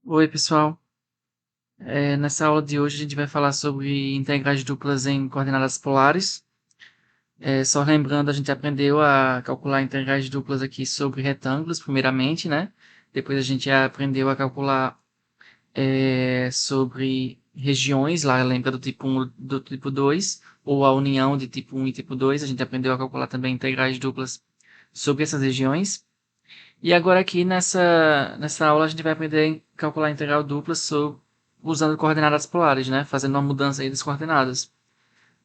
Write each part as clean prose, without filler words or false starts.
Oi, pessoal. Nessa aula de hoje a gente vai falar sobre integrais duplas em coordenadas polares. Só lembrando, a gente aprendeu a calcular integrais duplas aqui sobre retângulos, primeiramente, né? Depois a gente aprendeu a calcular sobre regiões, lá lembra do tipo 1 do tipo 2, ou a união de tipo 1 e tipo 2. A gente aprendeu a calcular também integrais duplas sobre essas regiões. E agora aqui nessa aula a gente vai aprender a calcular a integral dupla usando coordenadas polares, né? Fazendo uma mudança aí das coordenadas.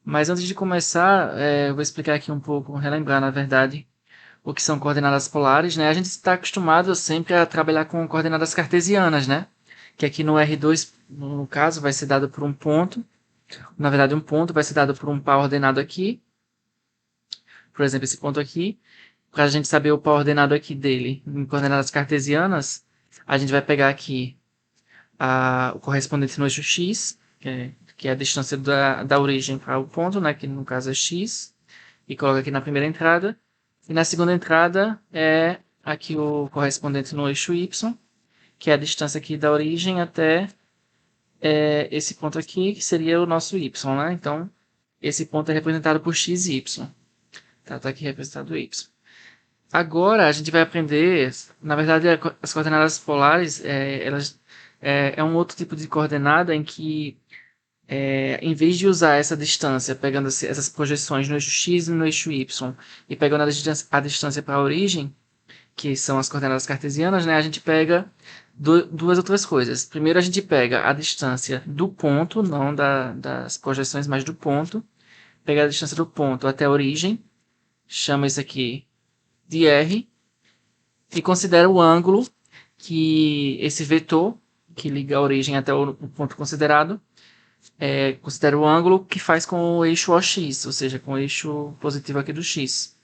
Mas antes de começar, eu vou explicar aqui um pouco, relembrar na verdade, o que são coordenadas polares, né? A gente está acostumado sempre a trabalhar com coordenadas cartesianas, né? Que aqui no R2, no caso, vai ser dado por um ponto. Na verdade, um ponto vai ser dado por um par ordenado aqui. Por exemplo, esse ponto aqui. Para a gente saber o par ordenado aqui dele em coordenadas cartesianas, a gente vai pegar aqui o correspondente no eixo x, que é a distância da origem para o ponto, né, que no caso é x, e coloca aqui na primeira entrada. E na segunda entrada é aqui o correspondente no eixo y, que é a distância aqui da origem até esse ponto aqui, que seria o nosso y, né? Então, esse ponto é representado por x e y. Tá aqui representado o y. Agora a gente vai aprender, na verdade, as coordenadas polares, elas é um outro tipo de coordenada em que, em vez de usar essa distância, pegando essas projeções no eixo x e no eixo y, e pegando a distância para a origem, que são as coordenadas cartesianas, né, a gente pega duas outras coisas. Primeiro a gente pega a distância do ponto, não das projeções, mas do ponto. Pega a distância do ponto até a origem, chama isso aqui de r, e considera o ângulo que esse vetor, que liga a origem até o ponto considerado, considera o ângulo que faz com o eixo OX, ou seja, com o eixo positivo aqui do x.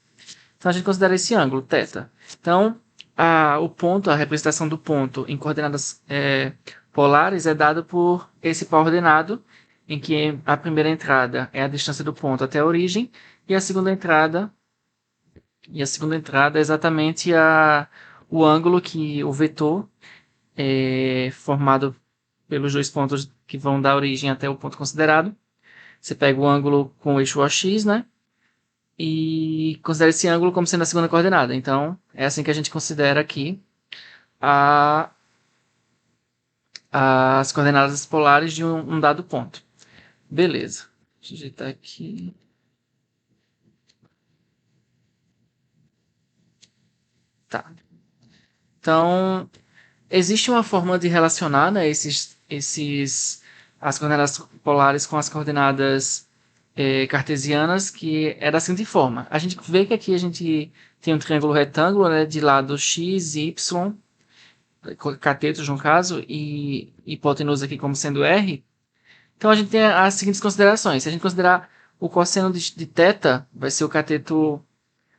Então a gente considera esse ângulo, θ. Então, o ponto, a representação do ponto em coordenadas polares é dado por esse par ordenado, em que a primeira entrada é a distância do ponto até a origem, e a segunda entrada é exatamente o ângulo que o vetor formado pelos dois pontos que vão da origem até o ponto considerado. Você pega o ângulo com o eixo OX, né? E considera esse ângulo como sendo a segunda coordenada. Então, é assim que a gente considera aqui a, as coordenadas polares de um dado ponto. Beleza. Deixa eu ajeitar aqui. Tá. Então, existe uma forma de relacionar, né, as coordenadas polares com as coordenadas cartesianas, que é da seguinte forma. A gente vê que aqui a gente tem um triângulo retângulo, né, de lado x, y, catetos no caso, e hipotenusa aqui como sendo r. Então a gente tem as seguintes considerações. Se a gente considerar o cosseno de θ, vai ser o cateto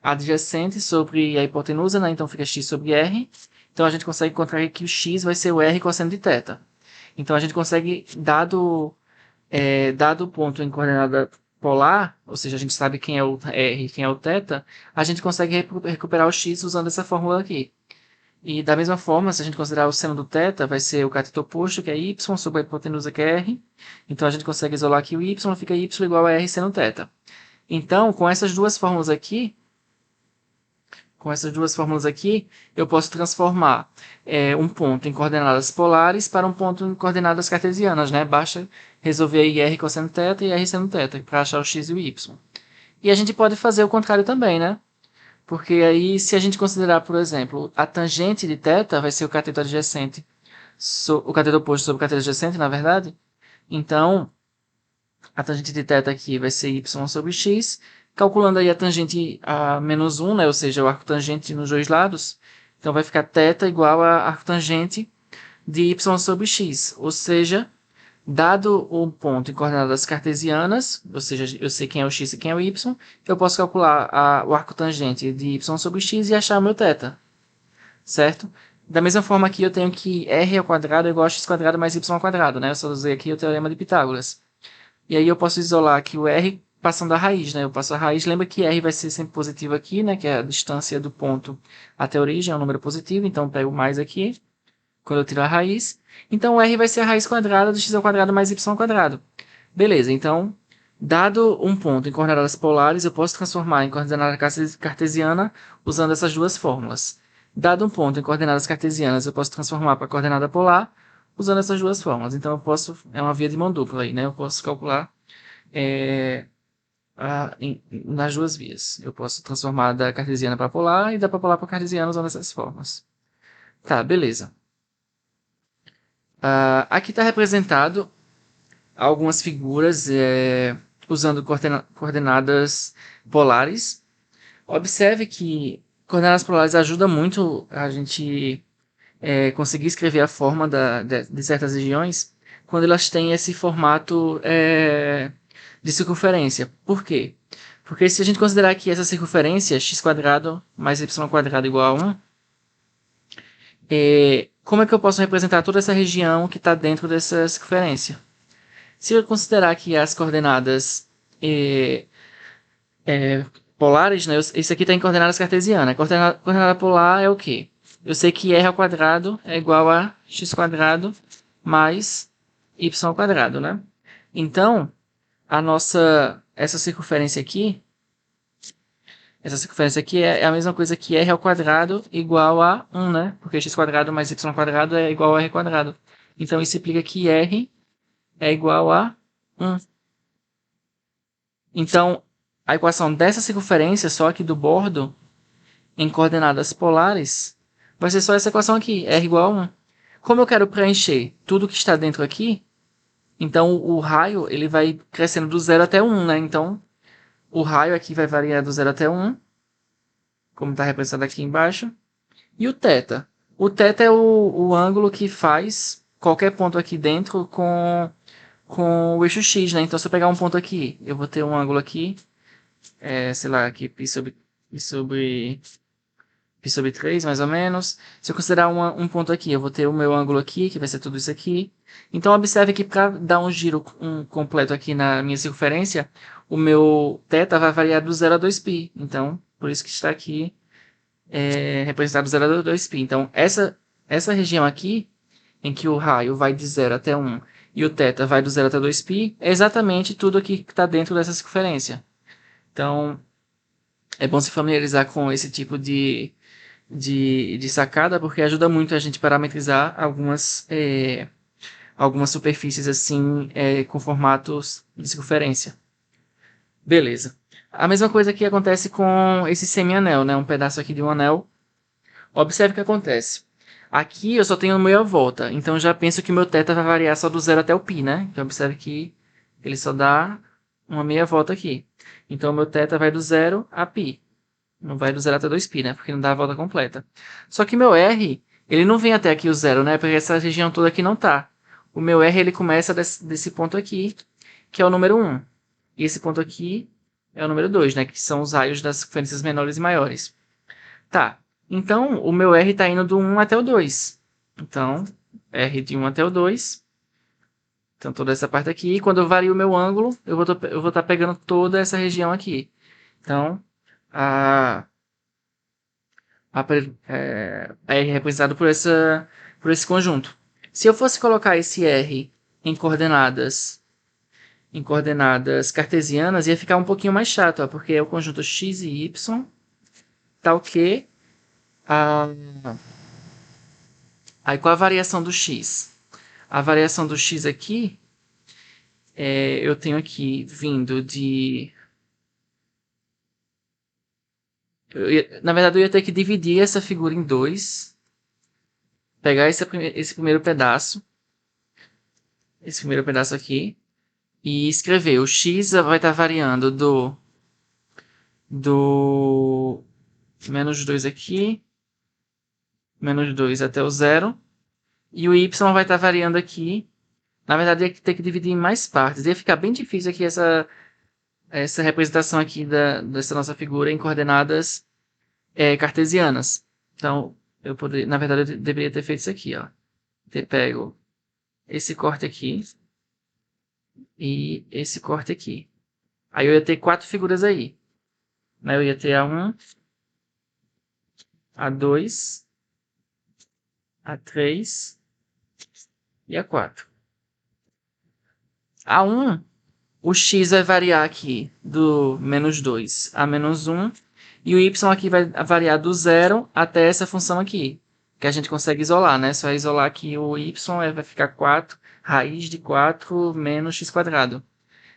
adjacente sobre a hipotenusa, né? Então fica x sobre r. Então a gente consegue encontrar que o x vai ser o r cosseno de θ. Então a gente consegue, dado o ponto em coordenada polar, ou seja, a gente sabe quem é o r e quem é o θ, a gente consegue recuperar o x usando essa fórmula aqui. E da mesma forma, se a gente considerar o seno do θ, vai ser o cateto oposto, que é y, sobre a hipotenusa, que é r. Então a gente consegue isolar aqui o y, fica y igual a r seno θ. Então, com essas duas fórmulas aqui, eu posso transformar um ponto em coordenadas polares para um ponto em coordenadas cartesianas, né? Basta resolver aí r cosseno θ e r seno θ para achar o x e o y. E a gente pode fazer o contrário também, né? Porque aí, se a gente considerar, por exemplo, a tangente de θ vai ser o cateto adjacente, o cateto oposto sobre o cateto adjacente, na verdade. Então, a tangente de θ aqui vai ser y sobre x. Calculando aí a tangente a menos 1, né? Ou seja, o arco tangente nos dois lados. Então, vai ficar θ igual a arco tangente de y sobre x. Ou seja, dado o ponto em coordenadas cartesianas, ou seja, eu sei quem é o x e quem é o y, eu posso calcular o arco tangente de y sobre x e achar o meu θ. Certo? Da mesma forma que eu tenho que r ao quadrado é igual a x quadrado mais y ao quadrado, né? Eu só usei aqui o teorema de Pitágoras. E aí eu posso isolar aqui o r passando a raiz, né? Eu passo a raiz, lembra que r vai ser sempre positivo aqui, né? Que é a distância do ponto até a origem, é um número positivo, então eu pego mais aqui. quando eu tiro a raiz. Então, R vai ser a raiz quadrada de x ao quadrado mais y ao quadrado. Beleza, então, dado um ponto em coordenadas polares, eu posso transformar em coordenada cartesiana usando essas duas fórmulas. Dado um ponto em coordenadas cartesianas, eu posso transformar para coordenada polar usando essas duas fórmulas. Então, é uma via de mão dupla aí, né? Eu posso calcular nas duas vias. Eu posso transformar da cartesiana para polar e da polar para cartesiana usando essas formas. Tá, beleza. Aqui está representado algumas figuras usando coordenadas polares. Observe que coordenadas polares ajudam muito a gente conseguir escrever a forma de certas regiões quando elas têm esse formato de circunferência. Por quê? Porque se a gente considerar que essa circunferência, x² mais y² igual a 1, como é que eu posso representar toda essa região que está dentro dessa circunferência? Se eu considerar que as coordenadas polares, né, isso aqui está em coordenadas cartesianas. Coordenada polar é o quê? Eu sei que r ao quadrado é igual a x² mais y², né? Então, essa circunferência aqui é a mesma coisa que r ao quadrado igual a 1, né? Porque x² mais y² é igual a r². Então, isso implica que r é igual a 1. Então, a equação dessa circunferência, só aqui do bordo, em coordenadas polares, vai ser só essa equação aqui, r igual a 1. Como eu quero preencher tudo que está dentro aqui, então o raio ele vai crescendo do 0 até 1, né? Então, o raio aqui vai variar do 0 até 1, como está representado aqui embaixo. E o θ? O θ é o ângulo que faz qualquer ponto aqui dentro com o eixo x, né? Então, se eu pegar um ponto aqui, eu vou ter um ângulo aqui, sei lá, aqui π sobre 3, mais ou menos. Se eu considerar um ponto aqui, eu vou ter o meu ângulo aqui, que vai ser tudo isso aqui. Então, observe que para dar um giro completo aqui na minha circunferência, o meu θ vai variar do 0 a 2π. Então, por isso que está aqui representado do 0 a 2π. Então, essa região aqui, em que o raio vai de 0 até 1 e o θ vai do 0 até 2π, é exatamente tudo aqui que está dentro dessa circunferência. Então, é bom se familiarizar com esse tipo de sacada, porque ajuda muito a gente parametrizar algumas superfícies assim com formatos de circunferência. Beleza. A mesma coisa que acontece com esse semianel, né? Um pedaço aqui de um anel. Observe o que acontece. Aqui eu só tenho meia volta, então já penso que o meu θ vai variar só do 0 até o π, né? Então observe que ele só dá uma meia volta aqui. Então o meu θ vai do 0 a π. Não vai do 0 até 2π, né? Porque não dá a volta completa. Só que meu R, ele não vem até aqui o 0, né? Porque essa região toda aqui não tá. O meu R, ele começa desse ponto aqui, que é o número 1. E esse ponto aqui é o número 2, né? Que são os raios das frequências menores e maiores. Tá. Então, o meu R está indo do 1 até o 2. Então, R de 1 até o 2. Então, toda essa parte aqui. E quando eu vario o meu ângulo, eu vou estar pegando toda essa região aqui. Então, a R é representado por esse conjunto. Se eu fosse colocar esse R em coordenadas cartesianas, ia ficar um pouquinho mais chato, ó, porque é o conjunto x e y, tal que aí qual a variação do x? A variação do x aqui, eu tenho aqui vindo de... na verdade, eu ia ter que dividir essa figura em dois. Pegar esse primeiro pedaço aqui, e escrever. O x vai estar variando do menos 2 aqui, menos 2 até o 0. E o y vai estar variando aqui. Na verdade, ia ter que dividir em mais partes. Ia ficar bem difícil aqui essa representação aqui dessa nossa figura em coordenadas cartesianas. Então, na verdade, eu deveria ter feito isso aqui. Ó. Ter pego esse corte aqui e esse corte aqui. Aí eu ia ter 4 figuras aí. Né? Eu ia ter A1, A2, A3 e a 4. A 1, o x vai variar aqui do menos 2 a menos 1, e o y aqui vai variar do 0 até essa função aqui, que a gente consegue isolar, né? Só isolar aqui o y vai ficar 4, raiz de 4 menos x quadrado.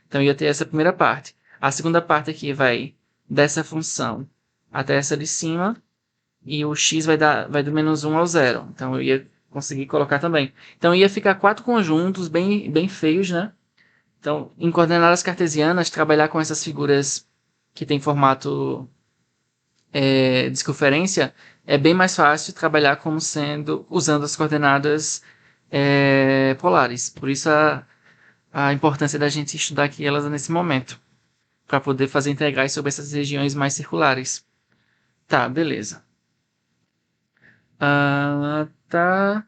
Então, ia ter essa primeira parte. A segunda parte aqui vai dessa função até essa de cima, e o x vai do menos 1 ao 0. Então, eu ia conseguir colocar também. Então, ia ficar 4 conjuntos bem feios, né? Então, em coordenadas cartesianas, trabalhar com essas figuras que tem formato de circunferência é bem mais fácil trabalhar como sendo usando as coordenadas polares. Por isso a importância da gente estudar aqui elas nesse momento, para poder fazer integrais sobre essas regiões mais circulares. Tá, beleza. Tá.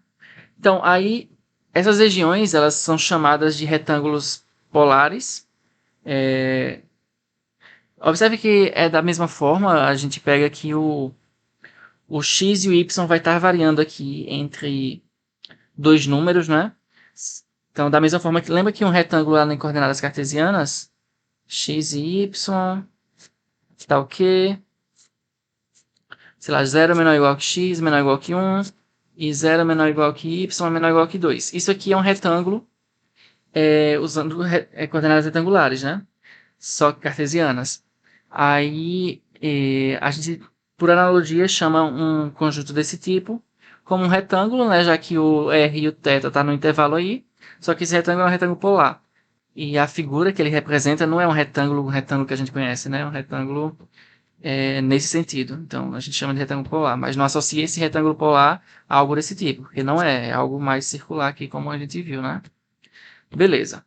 Então, aí, essas regiões, elas são chamadas de retângulos polares. Observe que é da mesma forma, a gente pega aqui o x e o y vai estar variando aqui entre dois números, né? Então, da mesma forma que lembra que um retângulo lá em coordenadas cartesianas, x e y, tá o quê? Sei lá, 0 menor ou igual que x, menor ou igual que 1, e 0 menor ou igual que y, menor ou igual que 2. Isso aqui é um retângulo usando coordenadas retangulares, né? Só que cartesianas. Aí a gente, por analogia, chama um conjunto desse tipo como um retângulo, né? Já que o r e o θ tá no intervalo aí. Só que esse retângulo é um retângulo polar. E a figura que ele representa não é um retângulo que a gente conhece, né? É um retângulo nesse sentido. Então, a gente chama de retângulo polar. Mas não associa esse retângulo polar a algo desse tipo. Porque não é algo mais circular aqui, como a gente viu, né? Beleza.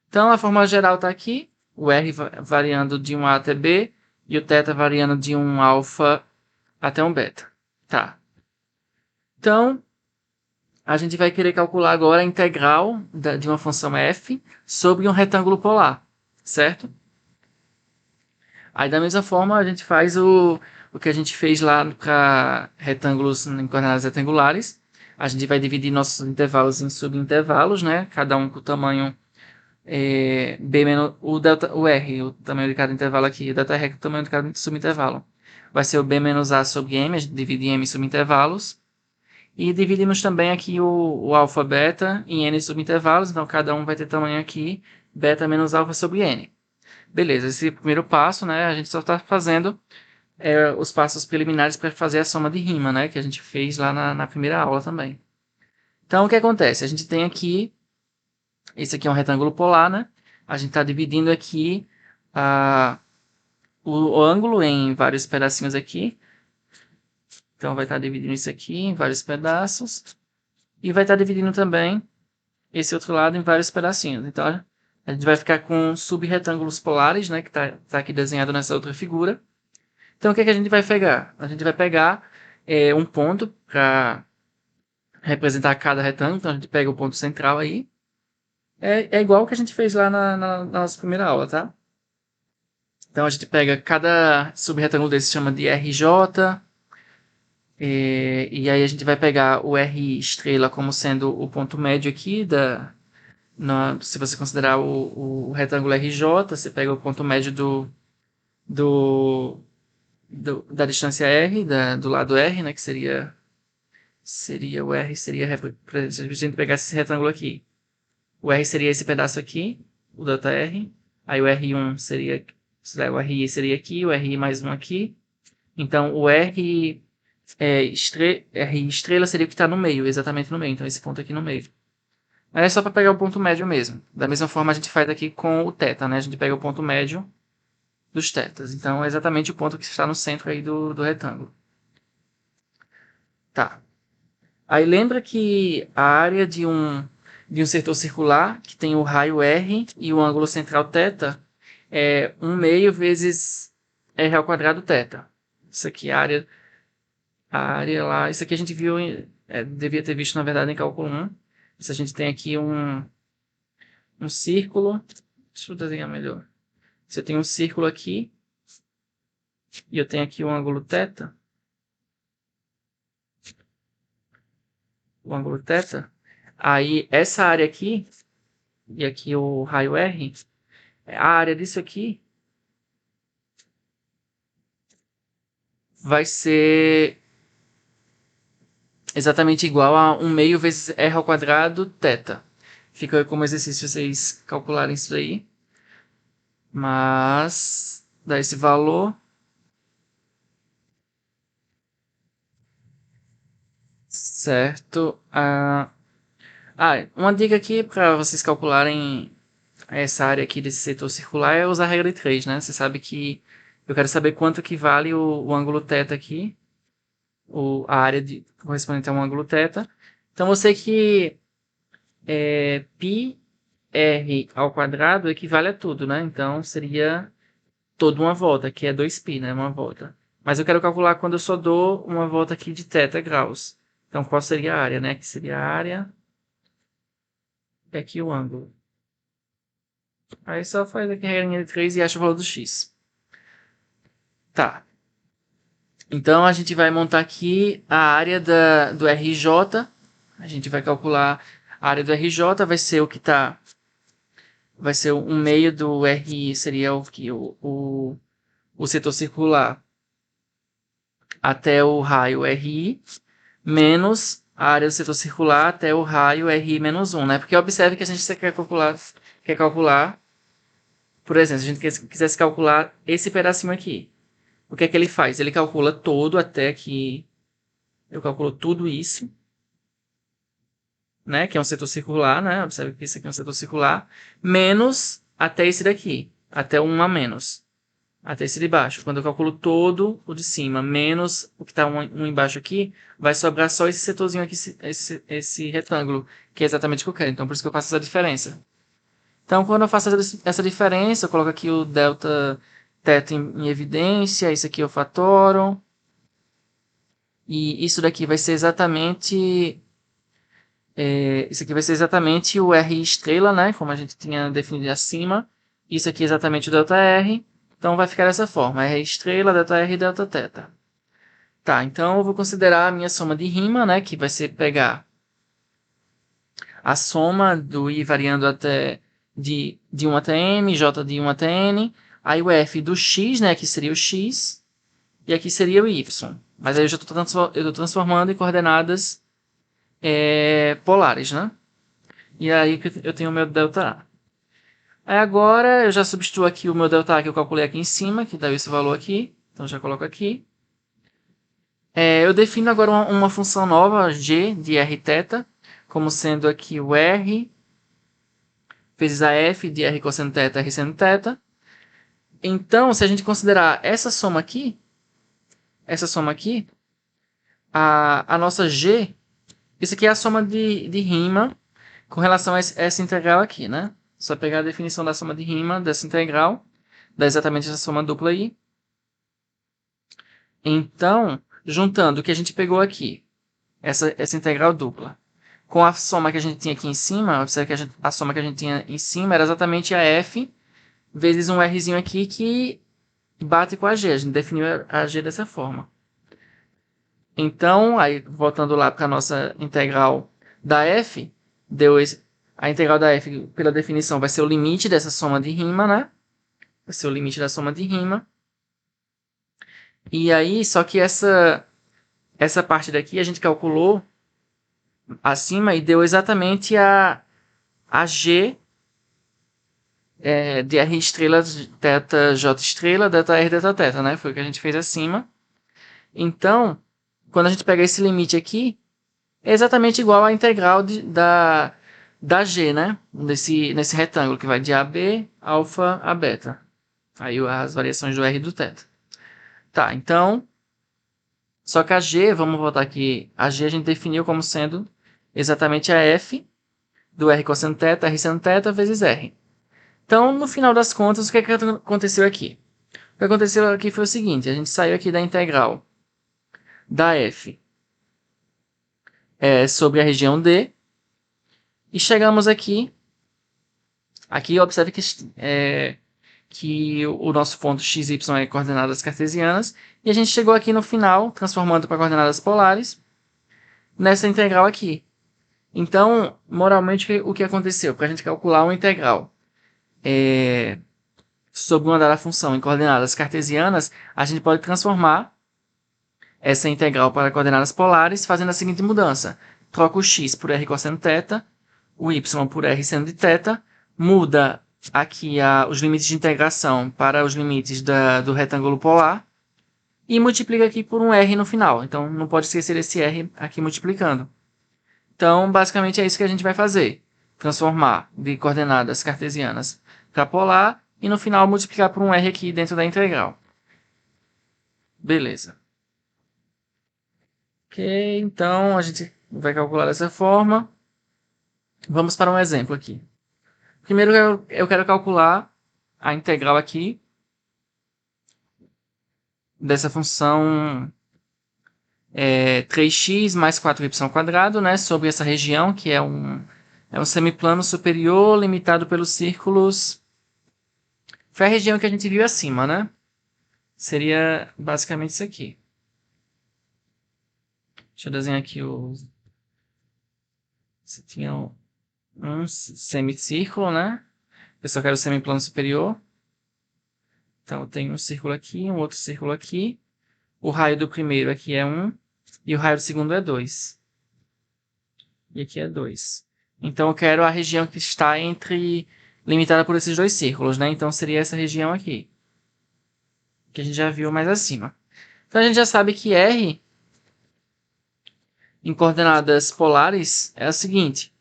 Então, a fórmula geral está aqui. O R variando de 1 A até B. E o θ variando de 1 alfa até 1 beta. Tá. Então, a gente vai querer calcular agora a integral de uma função f sobre um retângulo polar. Certo? Aí, da mesma forma, a gente faz o que a gente fez lá para retângulos em coordenadas retangulares. A gente vai dividir nossos intervalos em subintervalos, né? Cada um com o tamanho B menos o R, o tamanho de cada intervalo aqui, o delta R, o tamanho de cada subintervalo. Vai ser o B menos A sobre M, a gente divide em M subintervalos. E dividimos também aqui o alfa beta em N subintervalos, então cada um vai ter tamanho aqui, beta menos alfa sobre N. Beleza, esse é o primeiro passo, né? A gente só está fazendo os passos preliminares para fazer a soma de rima, né? Que a gente fez lá na primeira aula também. Então, o que acontece? A gente tem aqui, esse aqui é um retângulo polar, né? A gente está dividindo aqui o ângulo em vários pedacinhos aqui. Então, vai estar dividindo isso aqui em vários pedaços. E vai estar dividindo também esse outro lado em vários pedacinhos. Então, a gente vai ficar com subretângulos polares, né? Que está aqui desenhado nessa outra figura. Então, o que a gente vai pegar? A gente vai pegar um ponto para representar cada retângulo. Então, a gente pega o ponto central aí. É igual o que a gente fez lá na nossa primeira aula, tá? Então, a gente pega cada subretângulo desse, chama de RJ. E aí a gente vai pegar o R estrela como sendo o ponto médio aqui. Se você considerar o retângulo RJ, você pega o ponto médio da distância R, do lado R, né, que seria o R, se a gente pegasse esse retângulo aqui. O R seria esse pedaço aqui, o delta R. Aí o R1 seria, o RI seria aqui, o RI mais um aqui. Então o R estrela seria o que está no meio, exatamente no meio. Então esse ponto aqui no meio. Aí é só para pegar o ponto médio mesmo. Da mesma forma a gente faz aqui com o θ, né? A gente pega o ponto médio dos θs. Então é exatamente o ponto que está no centro aí do retângulo. Tá. Aí lembra que a área de um setor circular, que tem o raio R e o ângulo central θ, é 1 meio vezes R ao quadrado θ. Isso aqui é a área lá. Isso aqui a gente viu, devia ter visto na verdade em cálculo 1. Se a gente tem aqui um círculo. Deixa eu desenhar melhor. Se eu tenho um círculo aqui e eu tenho aqui o ângulo θ, o ângulo θ, Aí, essa área aqui, e aqui o raio R, a área disso aqui vai ser exatamente igual a 1 meio vezes r ao quadrado θ. Fica como exercício vocês calcularem isso aí. Mas dá esse valor. Certo. Uma dica aqui para vocês calcularem essa área aqui desse setor circular é usar a regra de 3, né? Você sabe que eu quero saber quanto que vale o ângulo θ aqui, a área correspondente a um ângulo θ. Então, eu sei que πr ao quadrado equivale a tudo, né? Então, seria toda uma volta, que é 2π, né? Uma volta. Mas eu quero calcular quando eu só dou uma volta aqui de θ graus. Então, qual seria a área, né? Que seria a área e aqui o ângulo. Aí só faz aqui a regrinha de 3 e acha o valor do x. Tá. Então, a gente vai montar aqui a área do RJ. A gente vai calcular a área do RJ, vai ser o que está... Vai ser 1 meio do RI, seria o setor circular até o raio RI, menos a área do setor circular até o raio RI menos 1, né? Porque observe que a gente quer calcular, por exemplo, se a gente quisesse calcular esse pedacinho aqui, o que é que ele faz? Ele calcula todo até que eu calculo tudo isso, né? Que é um setor circular, né? Observe que isso aqui é um setor circular, menos até esse daqui, até 1 a menos. Até esse de baixo. Quando eu calculo todo o de cima, menos o que está um embaixo aqui, vai sobrar só esse setorzinho aqui, esse retângulo, que é exatamente o que eu quero. Então, por isso que eu faço essa diferença. Então, quando eu faço essa diferença, eu coloco aqui o delta θ em evidência, isso aqui eu fatoro. E isso daqui vai ser exatamente... isso aqui vai ser exatamente o R estrela, né? Como a gente tinha definido acima. Isso aqui é exatamente o ΔR. Então vai ficar dessa forma. R estrela, ΔR e Δθ. Tá, então eu vou considerar a minha soma de rima, né? Que vai ser pegar a soma do I variando até de 1 até M, J de 1 até N. Aí o F do X, né? Aqui seria o X. E aqui seria o Y. Mas aí eu já estou transformando em coordenadas polares, né? E aí eu tenho o meu ΔA. Aí agora eu já substituo aqui o meu ΔA que eu calculei aqui em cima, que dá esse valor aqui. Então já coloco aqui. Eu defino agora uma função nova, g de rθ, como sendo aqui o r vezes a f de r cosseno θ, r seno θ. Então, se a gente considerar essa soma aqui, a nossa g, isso aqui é a soma de rima com relação a essa integral aqui, né? Só pegar a definição da soma de rima dessa integral, dá exatamente essa soma dupla aí. Então, juntando o que a gente pegou aqui, essa integral dupla, com a soma que a gente tinha aqui em cima, observe que a soma que a gente tinha em cima era exatamente a f vezes um rzinho aqui que bate com a g. A gente definiu a g dessa forma. Então, aí voltando lá para a nossa integral da f, a integral da f, pela definição, vai ser o limite dessa soma de rima, né? Vai ser o limite da soma de rima. E aí, só que essa parte daqui a gente calculou acima e deu exatamente a g de r estrela, θ, j estrela, ΔR, Δθ, né? Foi o que a gente fez acima. Então, quando a gente pega esse limite aqui, é exatamente igual à integral da g, né? Nesse retângulo que vai de AB, alfa a beta. Aí as variações do r e do θ. Tá, então, só que a g, vamos voltar aqui, a g a gente definiu como sendo exatamente a f do r cosseno θ, r seno θ vezes r. Então, no final das contas, o que aconteceu aqui? O que aconteceu aqui foi o seguinte, a gente saiu aqui da integral da f sobre a região D e chegamos aqui. Aqui observe que o nosso ponto x, y é coordenadas cartesianas e a gente chegou aqui no final, transformando para coordenadas polares, nessa integral aqui. Então, moralmente, o que aconteceu? Para a gente calcular uma integral sobre uma dada função em coordenadas cartesianas, a gente pode transformar essa integral para coordenadas polares fazendo a seguinte mudança. Troca o x por r cosseno θ, o y por r seno de θ, muda aqui os limites de integração para os limites do retângulo polar e multiplica aqui por um r no final. Então, não pode esquecer esse r aqui multiplicando. Então, basicamente é isso que a gente vai fazer. Transformar de coordenadas cartesianas para polar e no final multiplicar por um r aqui dentro da integral. Beleza. Ok, então a gente vai calcular dessa forma. Vamos para um exemplo aqui. Primeiro eu quero calcular a integral aqui dessa função 3x mais 4y², né, sobre essa região que é um semiplano superior limitado pelos círculos. Foi a região que a gente viu acima, né? Seria basicamente isso aqui. Deixa eu desenhar aqui Você tinha um semicírculo, né? Eu só quero o semiplano superior. Então, eu tenho um círculo aqui, um outro círculo aqui. O raio do primeiro aqui é 1 e o raio do segundo é 2. E aqui é 2. Então, eu quero a região que está limitada por esses dois círculos, né? Então, seria essa região aqui, que a gente já viu mais acima. Então, a gente já sabe que R, em coordenadas polares, é o seguinte.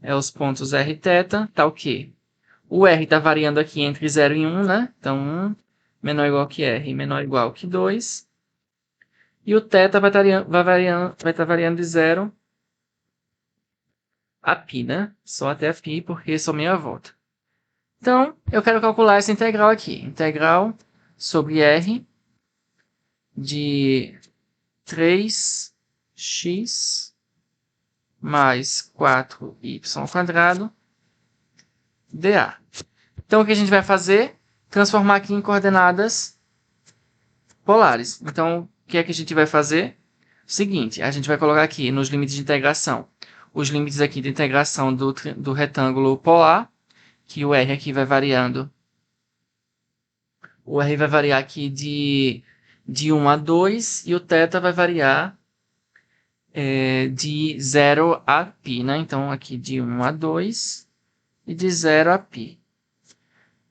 É os pontos R e θ, tá o quê? O R está variando aqui entre 0 e 1, né? Então, 1 menor ou igual que R, menor ou igual que 2. E o θ vai estar variando de 0 a π, né? Só até a π, porque só meia volta. Então, eu quero calcular essa integral aqui. Integral sobre R de 3x mais 4y² dA. Então, o que a gente vai fazer? Transformar aqui em coordenadas polares. Então, o que é que a gente vai fazer? O seguinte, a gente vai colocar aqui nos limites de integração os limites aqui de integração do retângulo polar, que o R aqui vai variando. O R vai variar aqui de 1 a 2 e o θ vai variar de 0 a π, né? Então, aqui de 1 a 2 e de 0 a π.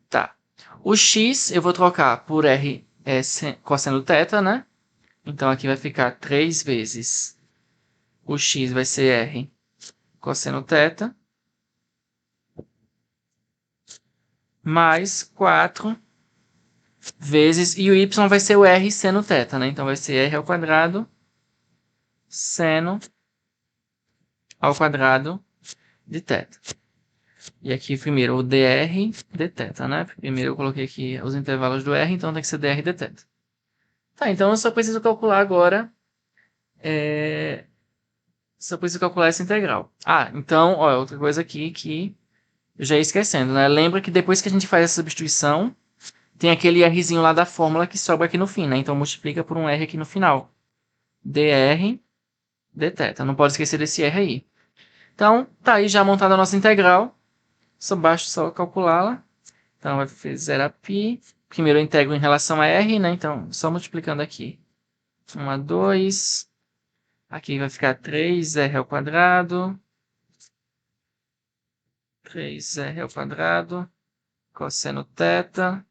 Tá. O x eu vou trocar por R cosseno θ, né? Então, aqui vai ficar 3 vezes o x vai ser R cosseno θ, mais 4 vezes, e o y vai ser o R seno θ, né? Então, vai ser R² seno ao quadrado de θ. E aqui, primeiro, o dr dθ, né? Primeiro eu coloquei aqui os intervalos do R, então tem que ser dr dθ. Tá, então eu só preciso calcular agora só preciso calcular essa integral. Ah, então, ó, outra coisa aqui que eu já ia esquecendo, né? Lembra que depois que a gente faz essa substituição, tem aquele Rzinho lá da fórmula que sobra aqui no fim, né? Então, multiplica por um R aqui no final. dr dθ. Não pode esquecer desse R aí. Então, tá aí já montada a nossa integral. Basta só calculá-la. Então, vai ser 0 a π. Primeiro eu integro em relação a R, né? Então, só multiplicando aqui. 1 a 2. Aqui vai ficar 3r². 3r² cosseno θ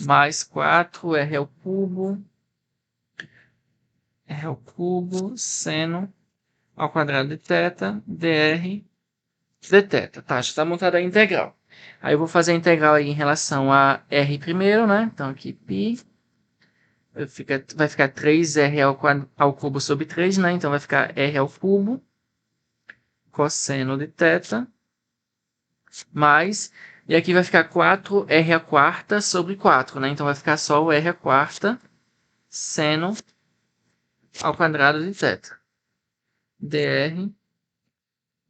mais 4r³ seno ao quadrado de θ dr dθ. Tá, já está montada a integral. Aí eu vou fazer a integral aí em relação a r primeiro, né? Então aqui π vai ficar 3r² sobre 3, né? Então vai ficar r³ cosseno de θ mais, e aqui vai ficar 4r² sobre 4, né? Então vai ficar só o r² seno ao quadrado de θ. dr,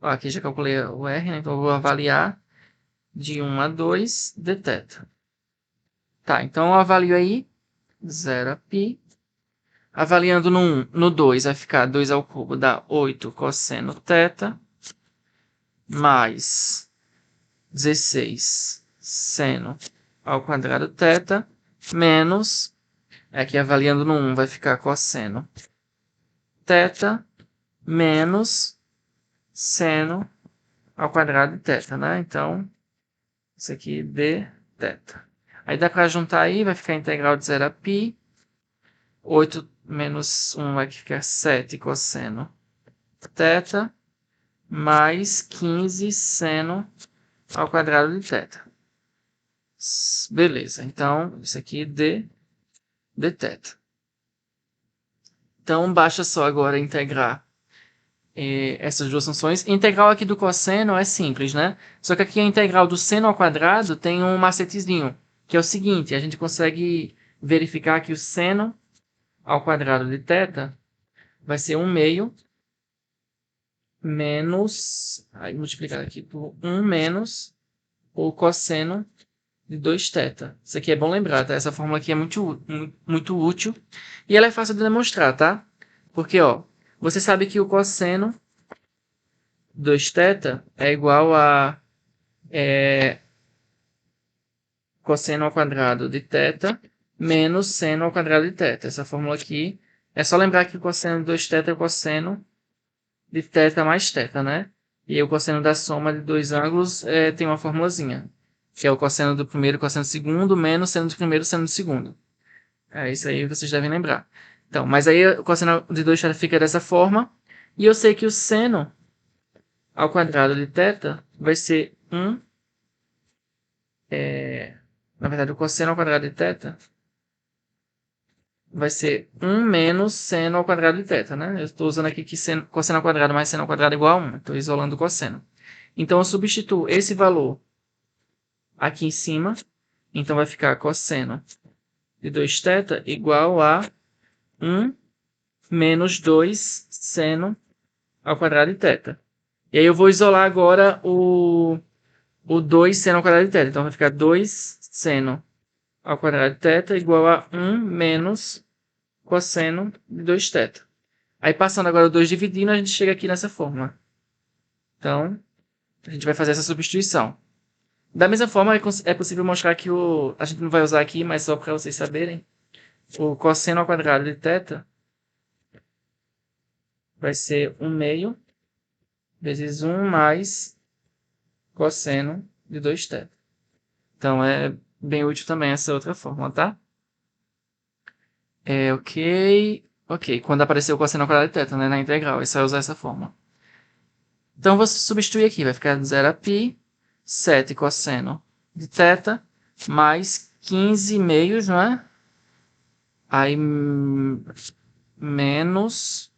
ó, aqui já calculei o r, né? Então eu vou avaliar de 1 a 2 dθ. Tá, então eu avalio aí 0 a π Avaliando no 1, no 2 vai ficar 2 ao cubo, dá 8 cosseno θ, mais 16 seno ao quadrado θ, menos, aqui avaliando no 1 vai ficar cosseno θ, menos seno ao quadrado de θ, né? Então, isso aqui d θ. Aí dá para juntar aí, vai ficar a integral de 0 a π. 8 menos 1 vai ficar 7 cosseno θ, mais 15 seno ao quadrado de θ. Beleza, então isso aqui d θ. Então basta só agora integrar essas duas funções. A integral aqui do cosseno é simples, né? Só que aqui a integral do seno ao quadrado tem um macetezinho, que é o seguinte, a gente consegue verificar que o seno ao quadrado de θ vai ser 1 meio menos, aí multiplicar aqui por 1 menos o cosseno de 2θ. Isso aqui é bom lembrar, tá? Essa fórmula aqui é muito útil e ela é fácil de demonstrar, tá? Porque, ó, você sabe que o cosseno 2θ é igual a cosseno ao quadrado de θ menos seno ao quadrado de θ. Essa fórmula aqui é só lembrar que o cosseno de 2θ é o cosseno de θ mais θ, né? E o cosseno da soma de dois ângulos tem uma formulazinha, que é o cosseno do primeiro e cosseno do segundo menos seno do primeiro e seno do segundo. É isso aí, vocês devem lembrar. Então, mas aí o cosseno de 2θ fica dessa forma, e eu sei que o seno ao quadrado de θ vai ser 1, na verdade o cosseno ao quadrado de θ vai ser 1 menos seno ao quadrado de θ, né? Eu estou usando aqui que cosseno ao quadrado mais seno ao quadrado é igual a 1. Estou isolando o cosseno. Então, eu substituo esse valor aqui em cima. Então, vai ficar cosseno de 2θ igual a 1 menos 2 seno ao quadrado de θ. E aí, eu vou isolar agora o 2 seno ao quadrado de θ. Então, vai ficar 2 seno ao quadrado de θ igual a 1 menos cosseno de 2θ. Aí, passando agora o 2 dividindo, a gente chega aqui nessa fórmula. Então, a gente vai fazer essa substituição. Da mesma forma, é possível mostrar que a gente não vai usar aqui, mas só para vocês saberem, o cosseno ao quadrado de θ vai ser 1 meio vezes 1 mais cosseno de 2θ. Então, é bem útil também essa outra fórmula, tá? Ok. Ok, quando aparecer o cosseno ao quadrado de θ, né, na integral, é só usar essa fórmula. Então, vou substituir aqui, vai ficar 0 a π, 7 cosseno de θ, mais 15 meios, não é? Aí, menos,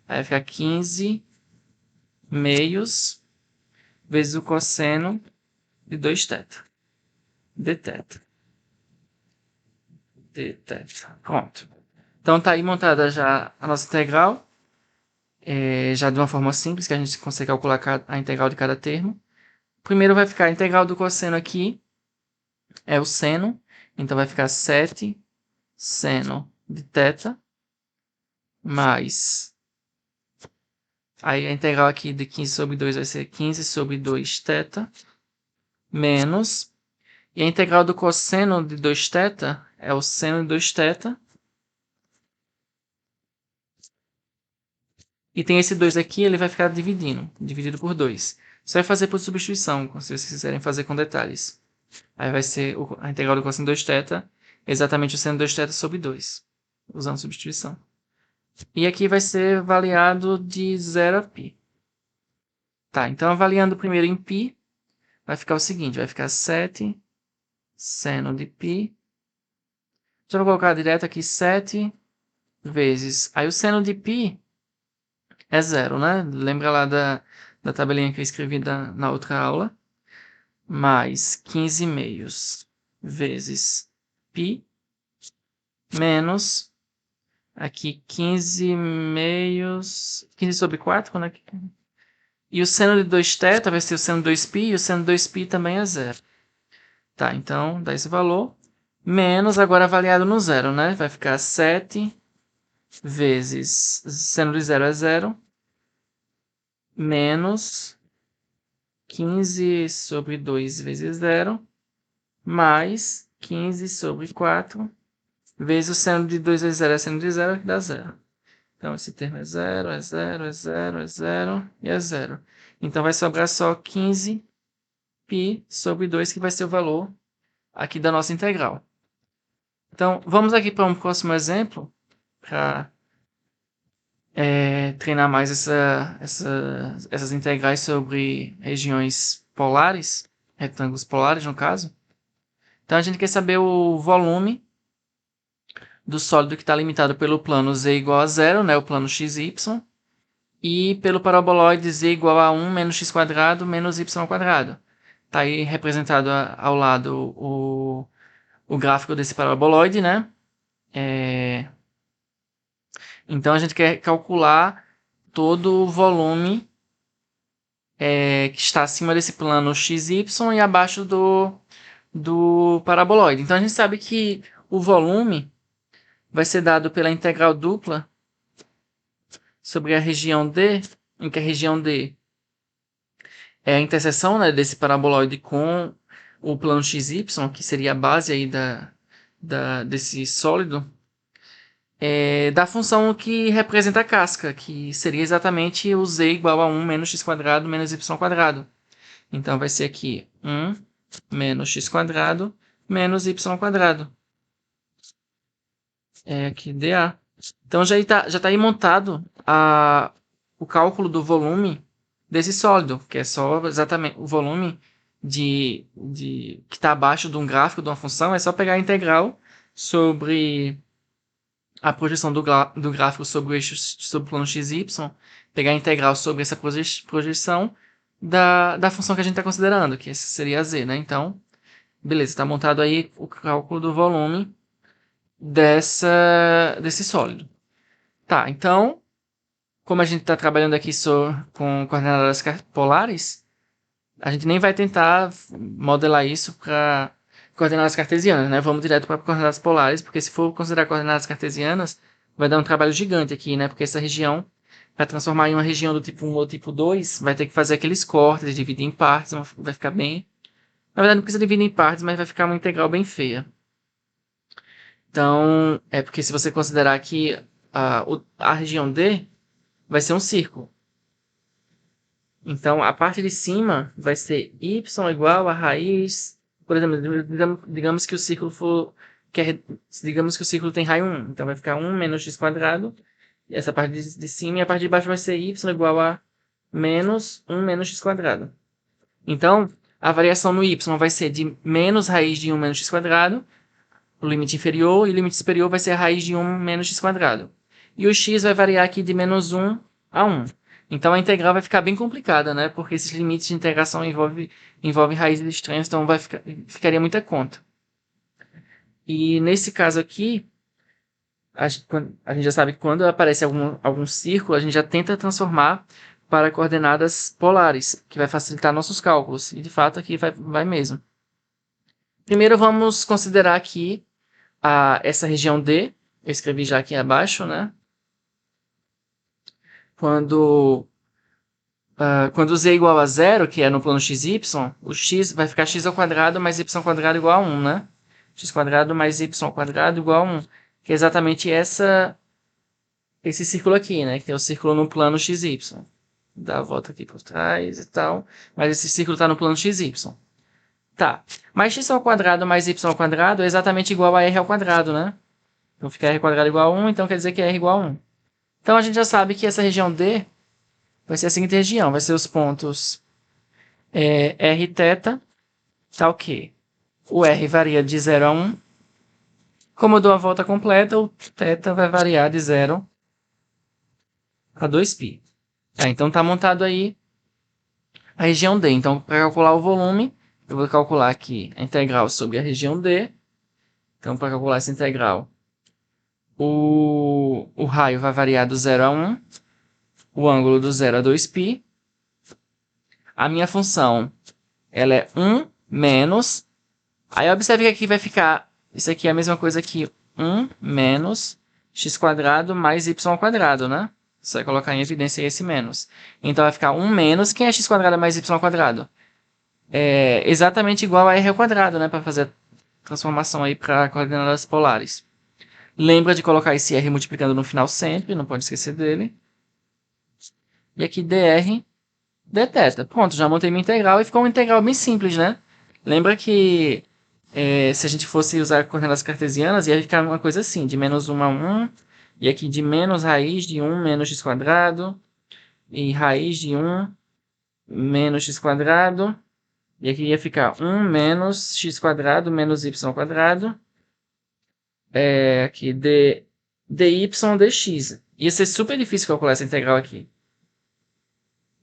aí vai ficar 15 meios vezes o cosseno de 2θ. Dθ. Pronto. Então, tá aí montada já a nossa integral, já de uma forma simples, que a gente consegue calcular a integral de cada termo. Primeiro vai ficar a integral do cosseno aqui, é o seno, então vai ficar 7 seno de θ, mais, aí a integral aqui de 15 sobre 2 vai ser 15 sobre 2θ, menos, e a integral do cosseno de 2θ é o seno de 2θ, e tem esse 2 aqui, ele vai ficar dividido por 2. Você vai fazer por substituição, se vocês quiserem fazer com detalhes. Aí vai ser a integral do cosseno de 2θ, exatamente o seno de 2θ sobre 2, usando substituição. E aqui vai ser avaliado de 0 a π. Tá, então avaliando primeiro em π, vai ficar o seguinte, vai ficar 7 seno de π. Já vou colocar direto aqui 7 vezes. Aí o seno de π é 0, né? Lembra lá da tabelinha que eu escrevi na outra aula? Mais 15 meios vezes π, menos aqui 15 meios, 15 sobre 4, né? E o seno de 2θ vai ser o seno de 2π, e o seno de 2π também é 0. Tá, então dá esse valor. Menos, agora avaliado no zero, né? Vai ficar 7 vezes seno de 0 é 0, menos 15 sobre 2 vezes 0, mais 15 sobre 4, vezes o seno de 2 vezes 0 é seno de 0, que dá 0. Então, esse termo é 0, é 0, é 0, é 0 e é 0. Então, vai sobrar só 15 π sobre 2, que vai ser o valor aqui da nossa integral. Então, vamos aqui para um próximo exemplo, para treinar mais essas integrais sobre regiões polares, retângulos polares, no caso. Então, a gente quer saber o volume do sólido que está limitado pelo plano z igual a 0, né, o plano xy, e pelo paraboloide z igual a 1 menos x quadrado menos y ao quadrado. Está aí representado ao lado o gráfico desse paraboloide, né? Então, a gente quer calcular todo o volume que está acima desse plano xy e abaixo do paraboloide. Então, a gente sabe que o volume vai ser dado pela integral dupla sobre a região D, em que a região D é a interseção, né, desse paraboloide com o plano xy, que seria a base aí desse sólido, da função que representa a casca, que seria exatamente o z igual a 1 menos x quadrado menos y quadrado. Então, vai ser aqui 1 menos x quadrado menos y quadrado. Aqui dA. Então, já está aí montado o cálculo do volume desse sólido, que é só exatamente o volume que está abaixo de um gráfico de uma função, é só pegar a integral sobre a projeção do gráfico sobre o eixo sobre o plano xy, pegar a integral sobre essa projeção da função que a gente está considerando, que essa seria a z, né? Então, beleza, está montado aí o cálculo do volume desse sólido. Tá, então, como a gente está trabalhando aqui com coordenadas polares, a gente nem vai tentar modelar isso para coordenadas cartesianas, né? Vamos direto para coordenadas polares, porque se for considerar coordenadas cartesianas, vai dar um trabalho gigante aqui, né? Porque essa região, para transformar em uma região do tipo 1 ou tipo 2, vai ter que fazer aqueles cortes, dividir em partes, vai ficar bem... Na verdade, não precisa dividir em partes, mas vai ficar uma integral bem feia. Então, porque se você considerar que a região D vai ser um círculo. Então, a parte de cima vai ser y igual a raiz... Por exemplo, digamos que o círculo digamos que o círculo tem raio 1. Então, vai ficar 1 menos x quadrado. Essa parte de cima, e a parte de baixo vai ser y igual a menos 1 menos x quadrado. Então, a variação no y vai ser de menos raiz de 1 menos x quadrado, o limite inferior, e o limite superior vai ser a raiz de 1 menos x quadrado. E o x vai variar aqui de menos 1 a 1. Então, a integral vai ficar bem complicada, né? Porque esses limites de integração envolvem raízes estranhas, então ficaria muita conta. E nesse caso aqui, a gente já sabe que quando aparece algum círculo, a gente já tenta transformar para coordenadas polares, que vai facilitar nossos cálculos. E, de fato, aqui vai mesmo. Primeiro, vamos considerar aqui essa região D. Eu escrevi já aqui abaixo, né? Quando z é igual a 0, que é no plano xy, o x vai ficar x ao quadrado mais y ao quadrado igual a 1, né? X quadrado mais y ao quadrado igual a 1. Que é exatamente esse círculo aqui, né? Que é o círculo no plano xy. Dá a volta aqui por trás e tal. Mas esse círculo está no plano xy. Tá. Mas x ao quadrado mais y ao quadrado é exatamente igual a r ao quadrado, né? Então fica r ao quadrado igual a 1, então quer dizer que é r igual a 1. Então a gente já sabe que essa região D vai ser a seguinte região. Vai ser os pontos r θ, tá o quê? O r varia de 0 a 1. Como eu dou a volta completa, o θ vai variar de 0 a 2π. Então está montado aí a região D. Então, para calcular o volume, eu vou calcular aqui a integral sobre a região D. Então, para calcular essa integral, o raio vai variar do 0 a 1, o ângulo do 0 a 2π. A minha função ela é 1 menos... Aí, observe que aqui vai ficar... Isso aqui é a mesma coisa que 1 menos x² mais y², né? Você vai colocar em evidência esse menos. Então vai ficar 1 menos, quem é x² mais y²? É exatamente igual a r², né? Para fazer a transformação aí para coordenadas polares. Lembra de colocar esse r multiplicando no final sempre, não pode esquecer dele. E aqui dr dθ. Pronto, já montei minha integral e ficou uma integral bem simples, né? Lembra que se a gente fosse usar coordenadas cartesianas, ia ficar uma coisa assim, de menos 1 a 1, e aqui de menos raiz de 1 menos x², e raiz de 1 menos x², e aqui ia ficar 1 menos x² menos y², aqui dy dx. Ia ser super difícil calcular essa integral aqui.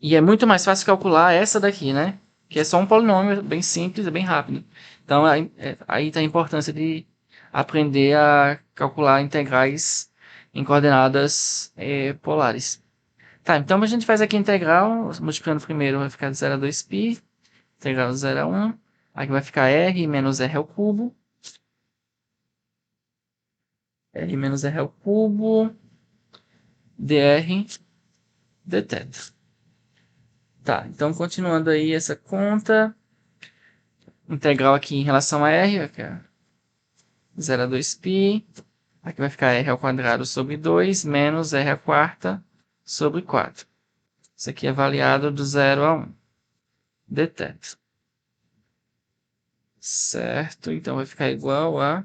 E é muito mais fácil calcular essa daqui, né? Que é só um polinômio bem simples e bem rápido. Então, aí está a importância de aprender a calcular integrais em coordenadas polares. Tá, então a gente faz aqui a integral, multiplicando primeiro vai ficar de 0 a 2π, integral de 0 a 1, aqui vai ficar r menos r ao cubo, r menos r ao cubo, dr dθ. Tá, então continuando aí essa conta, integral aqui em relação a r, aqui é 0 a 2π, aqui vai ficar r² sobre 2 menos r² sobre 4. Isso aqui é avaliado do 0 a 1. Dθ. Certo, então vai ficar igual a...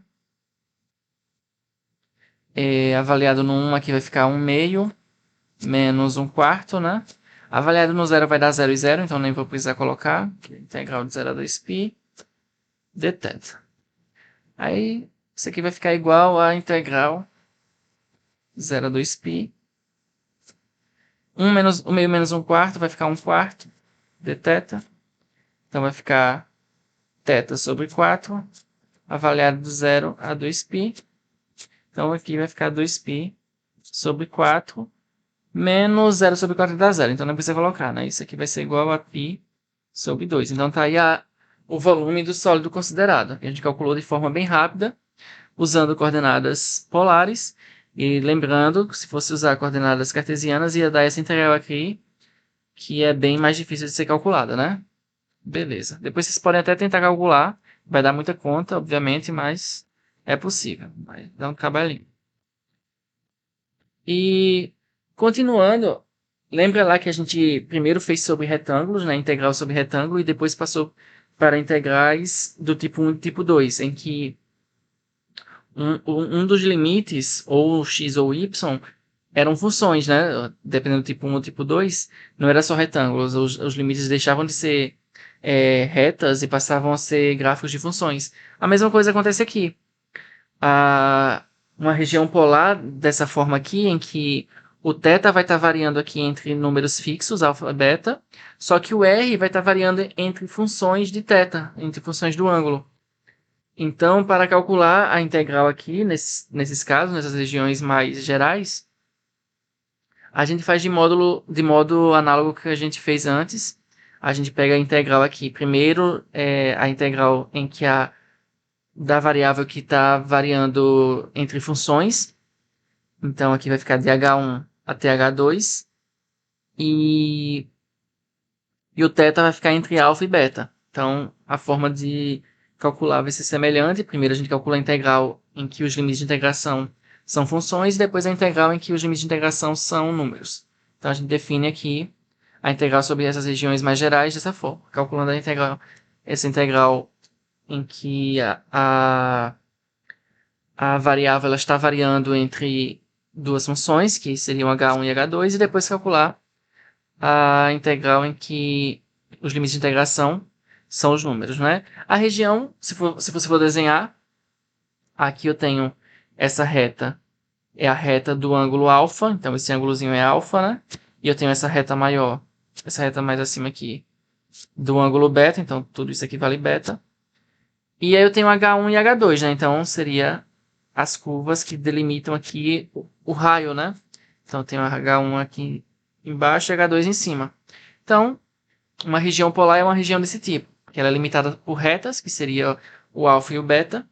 avaliado no 1 aqui vai ficar 1 meio menos 1 quarto, né? Avaliado no 0 vai dar 0 e 0, então nem vou precisar colocar. Aqui, integral de 0 a 2π dθ. Aí, isso aqui vai ficar igual a integral 0 a 2π. 1 meio menos 1 quarto vai ficar 1 quarto dθ. Então vai ficar θ sobre 4, avaliado de 0 a 2π. Então aqui vai ficar 2π sobre 4 menos 0 sobre 4 dá 0. Então não precisa colocar, né? Isso aqui vai ser igual a π sobre 2. Então tá aí o volume do sólido considerado, que a gente calculou de forma bem rápida, usando coordenadas polares. E lembrando que se fosse usar coordenadas cartesianas, ia dar essa integral aqui, que é bem mais difícil de ser calculada, né? Beleza. Depois vocês podem até tentar calcular. Vai dar muita conta, obviamente, mas é possível. Vai dar um trabalhinho. E continuando, lembra lá que a gente primeiro fez sobre retângulos, né? Integral sobre retângulo, e depois passou para integrais do tipo 1 e tipo 2, em que um dos limites, ou x ou y, eram funções, né? Dependendo do tipo 1 ou tipo 2, não era só retângulos. Os limites deixavam de ser retas e passavam a ser gráficos de funções. A mesma coisa acontece aqui. Uma região polar dessa forma aqui, em que o θ vai estar variando aqui entre números fixos, alfa e beta, só que o r vai estar variando entre funções de θ, entre funções do ângulo. Então, para calcular a integral aqui, nesses casos, nessas regiões mais gerais, a gente faz de modo análogo que a gente fez antes. A gente pega a integral aqui. Primeiro, a integral em que da variável que está variando entre funções. Então, aqui vai ficar de h1 até h2. E o θ vai ficar entre alfa e beta. Então, a forma de calcular vai ser semelhante. Primeiro, a gente calcula a integral em que os limites de integração são funções. E depois, a integral em que os limites de integração são números. Então, a gente define aqui a integral sobre essas regiões mais gerais dessa forma. Calculando essa integral em que a variável ela está variando entre duas funções, que seriam h1 e h2, e depois calcular a integral em que os limites de integração são os números, né? A região, se você for desenhar, aqui eu tenho essa reta, é a reta do ângulo alfa, então esse ângulozinho é alfa, né? E eu tenho essa reta maior, essa reta mais acima aqui, do ângulo beta, então tudo isso aqui vale beta. E aí eu tenho H1 e H2, né? Então seria as curvas que delimitam aqui o raio, né? Então eu tenho H1 aqui embaixo e H2 em cima. Então, uma região polar é uma região desse tipo, que ela é limitada por retas, que seria o alfa e o beta,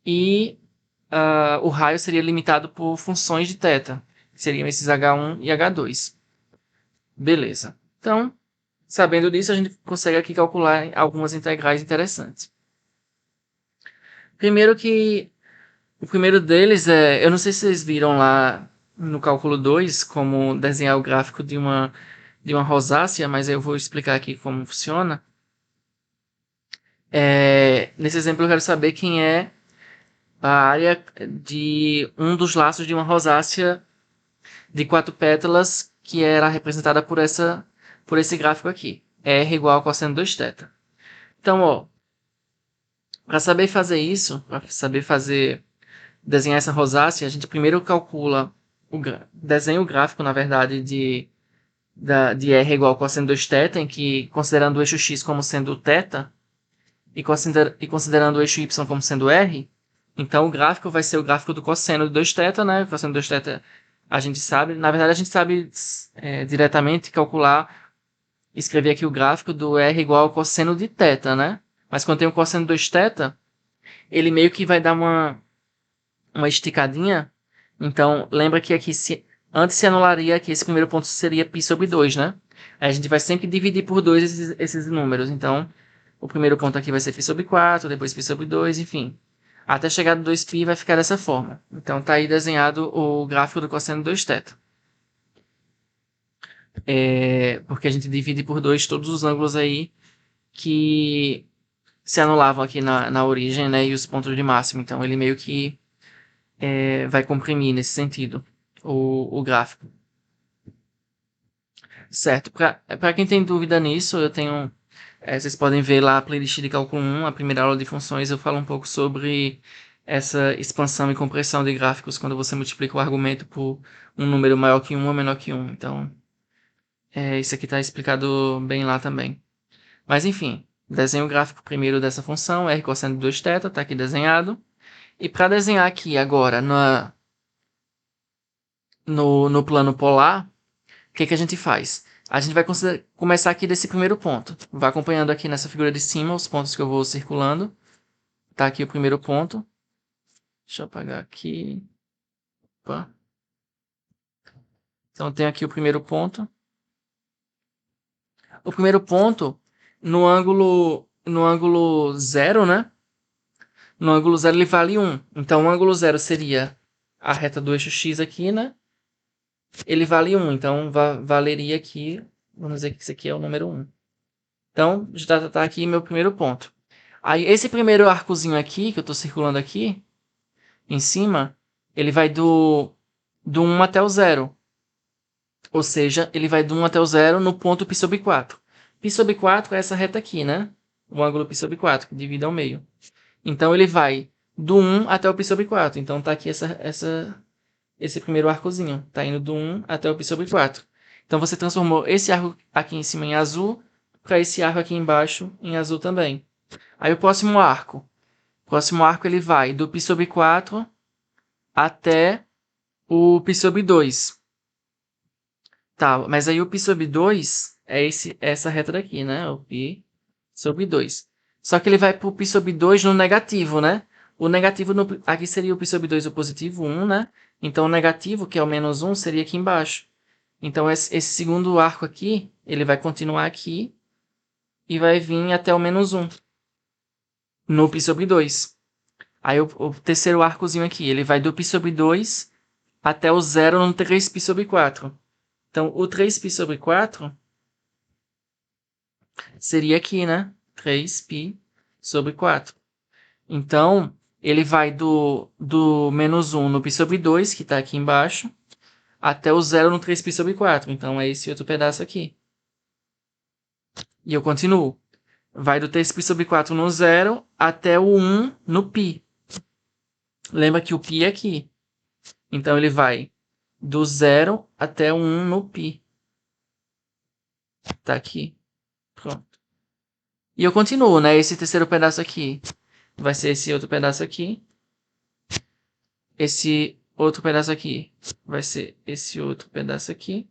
e o raio seria limitado por funções de θ, que seriam esses h1 e h2. Beleza. Então, sabendo disso, a gente consegue aqui calcular algumas integrais interessantes. O primeiro deles eu não sei se vocês viram lá no cálculo 2 como desenhar o gráfico de uma rosácea, mas eu vou explicar aqui como funciona. Nesse exemplo eu quero saber quem é a área de um dos laços de uma rosácea de 4 pétalas que era representada por esse gráfico aqui. R igual a cosseno 2θ. Então, ó, para saber fazer isso, para saber desenhar essa rosácea, a gente primeiro calcula, desenha o gráfico, na verdade, de R igual a cosseno 2θ, em que, considerando o eixo x como sendo θ, e considerando o eixo y como sendo R, então o gráfico vai ser o gráfico do cosseno de 2θ, né? O cosseno de 2θ a gente sabe, na verdade a gente sabe diretamente calcular, escrever aqui o gráfico do R igual ao cosseno de θ, né? Mas quando tem o cosseno de 2θ, ele meio que vai dar uma esticadinha. Então, lembra que aqui antes se anularia que esse primeiro ponto seria π sobre 2, né? Aí a gente vai sempre dividir por 2 esses números. Então, o primeiro ponto aqui vai ser π sobre 4, depois π sobre 2, enfim. Até chegar no 2π vai ficar dessa forma. Então, está aí desenhado o gráfico do cosseno de 2θ. Porque a gente divide por 2 todos os ângulos aí que se anulavam aqui na origem, né? E os pontos de máximo. Então, ele meio que vai comprimir nesse sentido o gráfico. Certo. Para quem tem dúvida nisso, eu tenho. Vocês podem ver lá a playlist de cálculo 1, a primeira aula de funções, eu falo um pouco sobre essa expansão e compressão de gráficos quando você multiplica o argumento por um número maior que 1 ou menor que 1. Então, isso aqui está explicado bem lá também. Mas enfim, desenho o gráfico primeiro dessa função, r cosseno de 2θ, está aqui desenhado. E para desenhar aqui agora no plano polar, o que a gente faz? A gente vai começar aqui desse primeiro ponto. Vai acompanhando aqui nessa figura de cima os pontos que eu vou circulando. Tá aqui o primeiro ponto. Deixa eu apagar aqui. Opa. Então, eu tenho aqui o primeiro ponto. O primeiro ponto, no ângulo 0, né? No ângulo 0 ele vale 1. Então, o ângulo 0 seria a reta do eixo x aqui, né? Ele vale 1. Então, valeria aqui, vamos dizer que isso aqui é o número 1. Então, já está aqui meu primeiro ponto. Aí, esse primeiro arcozinho aqui, que eu estou circulando aqui, em cima, ele vai do 1 até o 0. Ou seja, ele vai do 1 até o 0 no ponto π sobre 4. Π sobre 4 é essa reta aqui, né? O ângulo π sobre 4, que divide ao meio. Então, ele vai do 1 até o π sobre 4. Então, está aqui esse primeiro arcozinho. Está indo do 1 até o π sobre 4. Então, você transformou esse arco aqui em cima em azul, para esse arco aqui embaixo em azul também. Aí, o próximo arco. O próximo arco ele vai do π sobre 4 até o π sobre 2. Tá, mas aí o π sobre 2 é essa reta daqui, né? O π sobre 2. Só que ele vai pro π sobre 2 no negativo, né? O negativo aqui seria o π sobre 2 o positivo 1, né? Então o negativo, que é o menos 1, seria aqui embaixo. Então esse segundo arco aqui, ele vai continuar aqui e vai vir até o menos 1 no π sobre 2. Aí o terceiro arcozinho aqui, ele vai do π sobre 2 até o 0 no 3π sobre 4. Então, o 3π sobre 4 seria aqui, né? 3π sobre 4. Então, ele vai do menos 1 no π sobre 2, que está aqui embaixo, até o 0 no 3π sobre 4. Então, é esse outro pedaço aqui. E eu continuo. Vai do 3π sobre 4 no 0 até o 1 no π. Lembra que o π é aqui. Então, ele vai do 0 até o 1 no π. Tá aqui. Pronto. E eu continuo, né? Esse terceiro pedaço aqui vai ser esse outro pedaço aqui. Esse outro pedaço aqui vai ser esse outro pedaço aqui.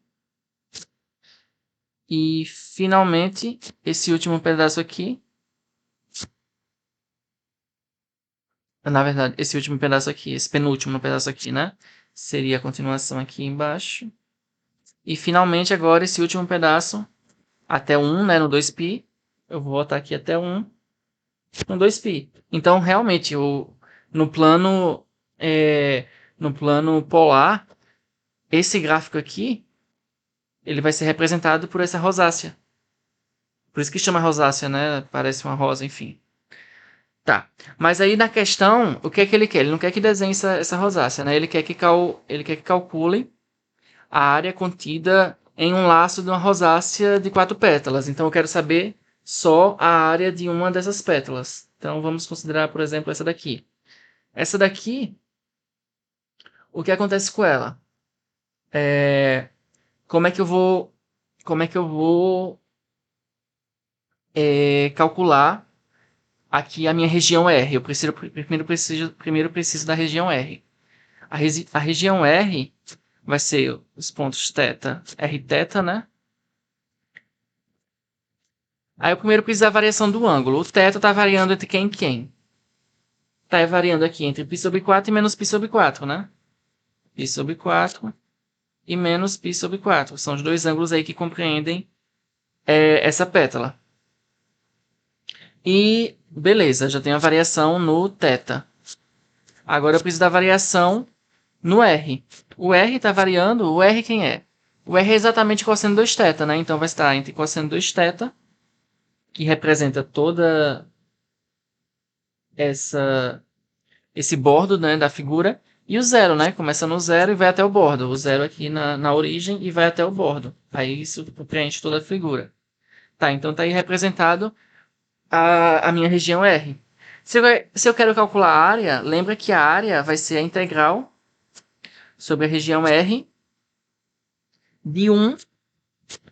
E, finalmente, esse último pedaço aqui Na verdade, esse último pedaço aqui, esse penúltimo pedaço aqui, né? Seria a continuação aqui embaixo. E finalmente agora esse último pedaço, até 1, né? No 2π. Eu vou botar aqui até 1 no 2π. Então, realmente, no plano, no plano polar, esse gráfico aqui, ele vai ser representado por essa rosácea. Por isso que chama rosácea, né? Parece uma rosa, enfim. Tá. Mas aí na questão, o que é que ele quer? Ele não quer que desenhe essa rosácea, né? Ele quer que calcule a área contida em um laço de uma rosácea de 4 pétalas. Então eu quero saber só a área de uma dessas pétalas. Então vamos considerar, por exemplo, essa daqui. Essa daqui, o que acontece com ela? Como é que eu vou, calcular aqui a minha região R? Primeiro preciso da região R. A região R vai ser os pontos θ, Rθ, né? Aí eu primeiro preciso da variação do ângulo. O θ está variando entre quem e quem? Está variando aqui entre π sobre 4 e menos π sobre 4, né? Π sobre 4 e menos π sobre 4. São os dois ângulos aí que compreendem essa pétala. E beleza, já tenho a variação no θ. Agora eu preciso da variação no R. O R está variando. O R quem é? O R é exatamente cosseno 2θ, né? Então vai estar entre cosseno 2θ, que representa toda esse bordo, né, da figura, e o zero, né? Começa no zero e vai até o bordo. O zero aqui na origem e vai até o bordo. Aí isso preenche toda a figura. Tá, então tá aí representado a minha região R. Se eu quero calcular a área, lembra que a área vai ser a integral sobre a região R de 1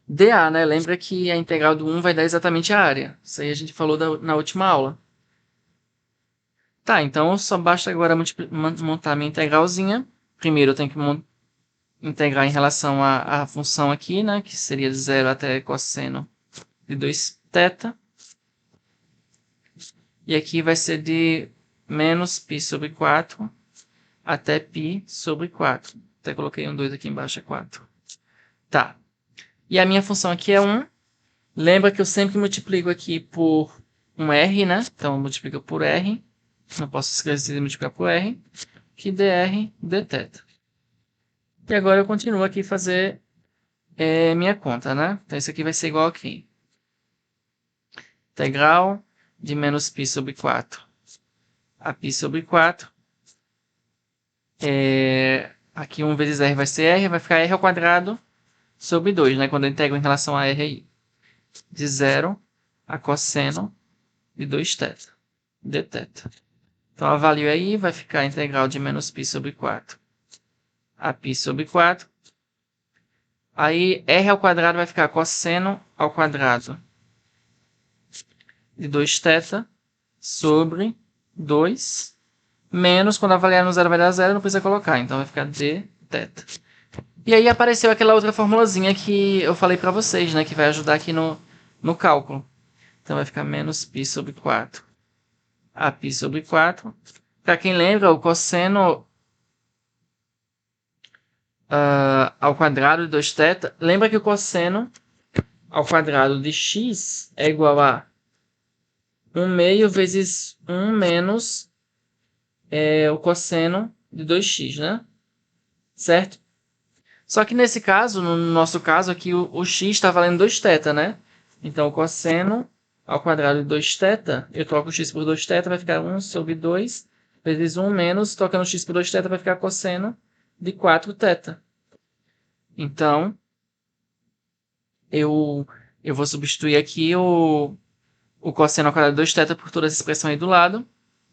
dA, né? Lembra que a integral do 1 vai dar exatamente a área. Isso aí a gente falou na última aula. Tá, então só basta agora montar minha integralzinha. Primeiro eu tenho que integrar em relação à função aqui, né? Que seria de 0 até cosseno de 2θ. E aqui vai ser de menos π sobre 4 até π sobre 4. Até coloquei um 2 aqui embaixo, é 4. Tá. E a minha função aqui é 1. Lembra que eu sempre multiplico aqui por um R, né? Então eu multiplico por R. Não posso esquecer de multiplicar por R. Que dr dθ. E agora eu continuo aqui a fazer minha conta, né? Então isso aqui vai ser igual aqui. Integral de menos π sobre 4 a π sobre 4. Aqui 1 vezes R vai ser R, vai ficar R ao quadrado sobre 2, né? Quando eu integro em relação a R aí. De 0 a cosseno de 2θ, dθ. Então, avalio aí, vai ficar a integral de menos π sobre 4 a π sobre 4. Aí, R ao quadrado vai ficar cosseno ao quadrado de 2θ sobre 2, menos, quando avaliar no zero vai dar zero, não precisa colocar, então vai ficar dθ. E aí apareceu aquela outra formulazinha que eu falei para vocês, né, que vai ajudar aqui no cálculo. Então vai ficar menos π sobre 4 a π sobre 4. Para quem lembra, o cosseno ao quadrado de 2θ, lembra que o cosseno ao quadrado de x é igual a 1 meio vezes 1 menos o cosseno de 2x, né? Certo? Só que nesse caso, no nosso caso aqui, o x está valendo 2θ, né? Então, o cosseno ao quadrado de 2θ, eu troco o x por 2θ, vai ficar 1 sobre 2 vezes 1 menos, trocando o x por 2θ, vai ficar cosseno de 4θ. Então, eu vou substituir aqui o cosseno ao quadrado de 2θ por toda essa expressão aí do lado.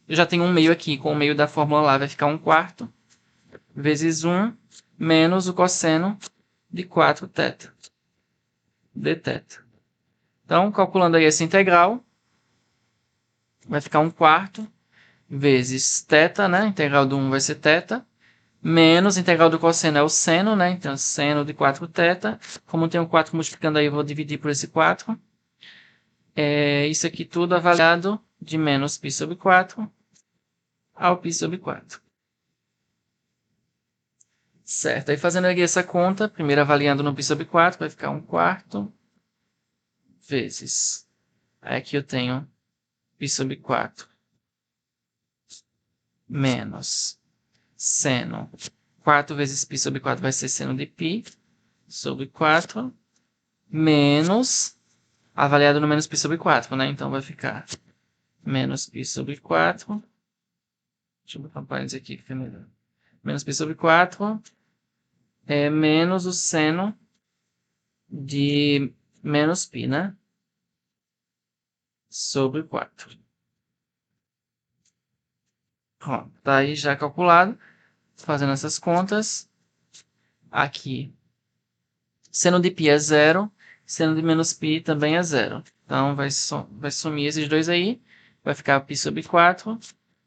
Eu já tenho 1 meio aqui, com o meio da fórmula lá vai ficar 1/4 vezes 1 menos o cosseno de 4θ dθ. Então, calculando aí essa integral, vai ficar 1/4 vezes θ, né? A integral do 1 vai ser θ, menos a integral do cosseno é o seno, né? Então, seno de 4θ. Como tem um 4 multiplicando aí, eu vou dividir por esse 4. Isso aqui tudo avaliado de menos π sobre 4 ao π sobre 4. Certo, aí fazendo aqui essa conta, primeiro avaliando no π sobre 4, vai ficar 1/4 vezes. Aí aqui eu tenho π sobre 4 menos seno. 4 vezes π sobre 4 vai ser seno de π sobre 4 menos avaliado no menos π sobre 4, né? Então vai ficar menos π sobre 4. Deixa eu botar um parênteses aqui, fica melhor. Menos π sobre 4 é menos o seno de menos π, né? Sobre 4. Pronto, tá aí já calculado. Fazendo essas contas. Aqui, seno de π é 0, seno de menos π também é 0. Então, vai sumir esses dois aí. Vai ficar π sobre 4.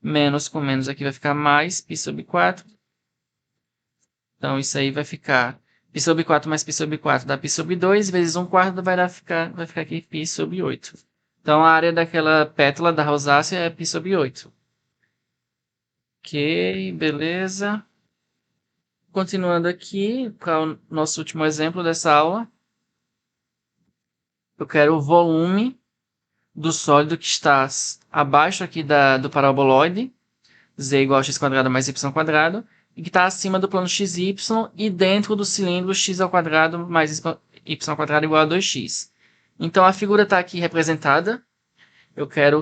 Menos com menos aqui vai ficar mais π sobre 4. Então, isso aí vai ficar π sobre 4 mais π sobre 4 dá π sobre 2, vezes 1/4 vai ficar aqui π sobre 8. Então, a área daquela pétala da rosácea é π sobre 8. Ok, beleza. Continuando aqui, para o nosso último exemplo dessa aula. Eu quero o volume do sólido que está abaixo aqui do paraboloide, z igual a x² mais y², e que está acima do plano xy e dentro do cilindro x² mais y² igual a 2x. Então, a figura está aqui representada. Eu quero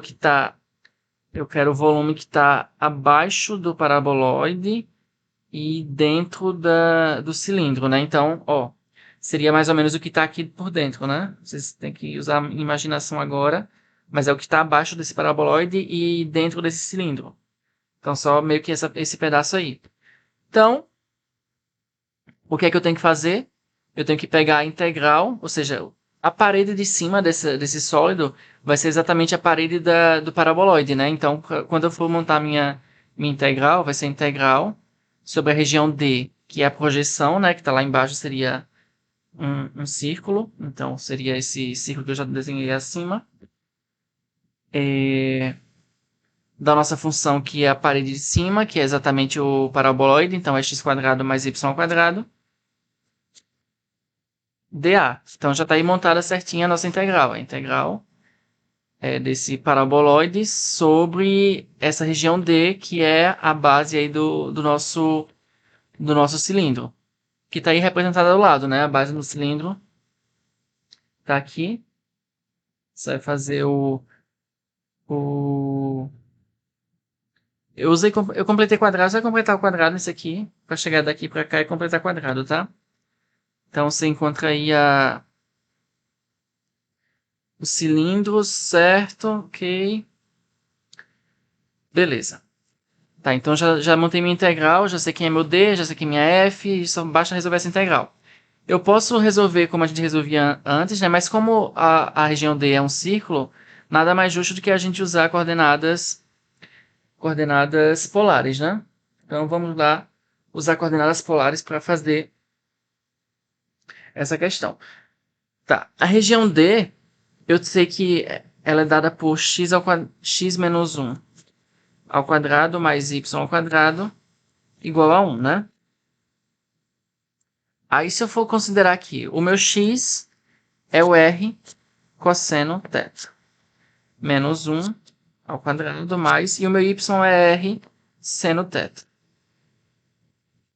o volume que está abaixo do paraboloide e dentro do cilindro, né? Então, ó, seria mais ou menos o que está aqui por dentro, né? Vocês têm que usar a imaginação agora, mas é o que está abaixo desse paraboloide e dentro desse cilindro. Então, só meio que esse pedaço aí. Então, o que é que eu tenho que fazer? Eu tenho que pegar a integral, ou seja, a parede de cima desse sólido vai ser exatamente a parede do paraboloide, né? Então, quando eu for montar minha integral, vai ser integral sobre a região D, que é a projeção, né? Que está lá embaixo, seria um círculo. Então, seria esse círculo que eu já desenhei acima. Da nossa função, que é a parede de cima, que é exatamente o paraboloide. Então, é x² mais y². dA. Então, já está aí montada certinha a nossa integral. A integral é desse paraboloide sobre essa região D, que é a base aí do nosso cilindro. Que está aí representada ao lado, né? A base do cilindro está aqui. Você vai fazer eu completei quadrado, você vai completar o quadrado nesse aqui, para chegar daqui para cá e completar quadrado, tá? Então, você encontra aí o cilindro, certo? Ok. Beleza. Tá, então já montei minha integral, já sei quem é meu D, já sei quem é minha F, e só basta resolver essa integral. Eu posso resolver como a gente resolvia antes, né? Mas como a região D é um círculo, nada mais justo do que a gente usar coordenadas polares, né? Então vamos lá usar coordenadas polares para fazer essa questão. Tá, a região D, eu sei que ela é dada por x menos 1 ao quadrado mais y ao quadrado igual a 1, né? Aí, se eu for considerar aqui, o meu x é o r cosseno θ, menos 1 ao quadrado mais, e o meu y é r seno θ.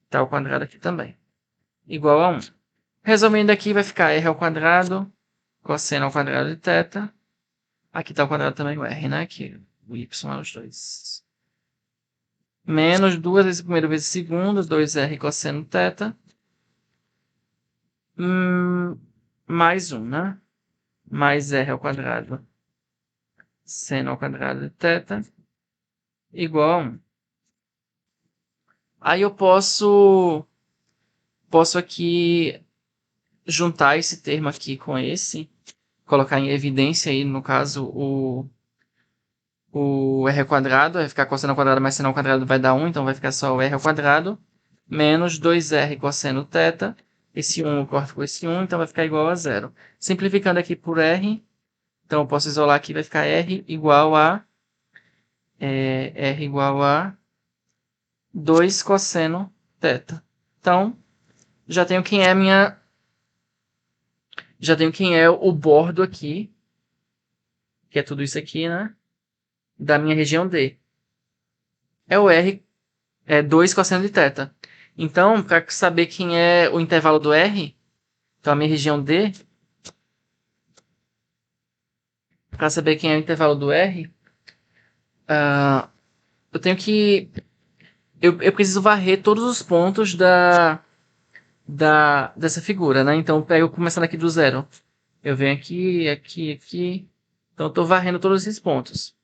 Tá ao quadrado aqui também. Igual a 1. Resumindo aqui, vai ficar r ao quadrado, cosseno ao quadrado de θ. Aqui está ao quadrado também o r, né? Aqui, o y é os dois. Menos 2 vezes primeiro vezes segundo, 2r cosseno θ. Mais 1, né? Mais r ao quadrado seno ao quadrado de θ igual a 1. Aí eu posso aqui juntar esse termo aqui com esse, colocar em evidência aí, no caso, o r ao quadrado, vai ficar cosseno ao quadrado mais seno ao quadrado vai dar 1, então vai ficar só o r ao quadrado, menos 2r cosseno θ, esse 1 eu corto com esse 1, então vai ficar igual a 0. Simplificando aqui por r, então eu posso isolar aqui, vai ficar r igual a 2 cosseno θ. Então, já tenho quem é a minha... Já tenho quem é o bordo aqui, que é tudo isso aqui, né? Da minha região D. É o R, é 2 cosseno de θ. Então, para saber quem é o intervalo do R, então a minha região D, para saber quem é o intervalo do R, eu tenho que... Eu preciso varrer todos os pontos dessa figura, né? Então, eu pego começando aqui do zero. Eu venho aqui, aqui, aqui. Então, eu estou varrendo todos esses pontos.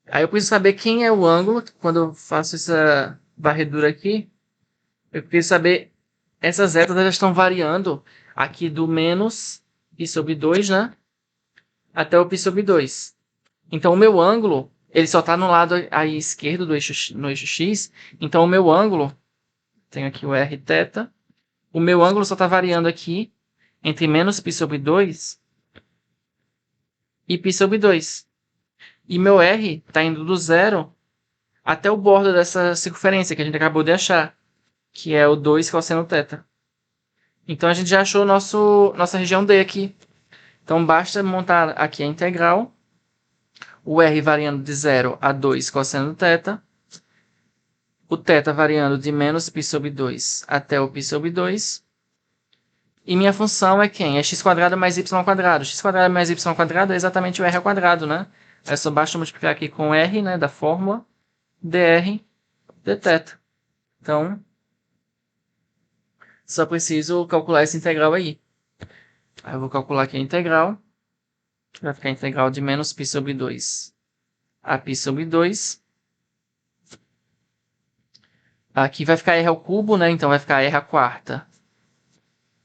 Aí eu preciso saber quem é o ângulo. Quando eu faço essa varredura aqui, eu preciso saber... Essas zetas já estão variando aqui do menos π sobre 2, né? Até o π sobre 2. Então, o meu ângulo, ele só está no lado aí esquerdo do eixo, no eixo x. Então, o meu ângulo, tenho aqui o rθ. O meu ângulo só está variando aqui entre menos π sobre 2 e π sobre 2. E meu R está indo do zero até o bordo dessa circunferência que a gente acabou de achar, que é o 2 cosseno θ. Então, a gente já achou nossa região D aqui. Então, basta montar aqui a integral. O R variando de 0 a 2 cosseno θ. O θ variando de menos π sobre 2 até o π sobre 2. E minha função é quem? É x² mais y². X² mais y² é exatamente o r ao quadrado, né? É só basta multiplicar aqui com r, né, da fórmula, dr dθ. Então, só preciso calcular essa integral aí. Aí eu vou calcular aqui a integral. Vai ficar a integral de menos π sobre 2 a π sobre 2. Aqui vai ficar r ao cubo, né? Então vai ficar r à quarta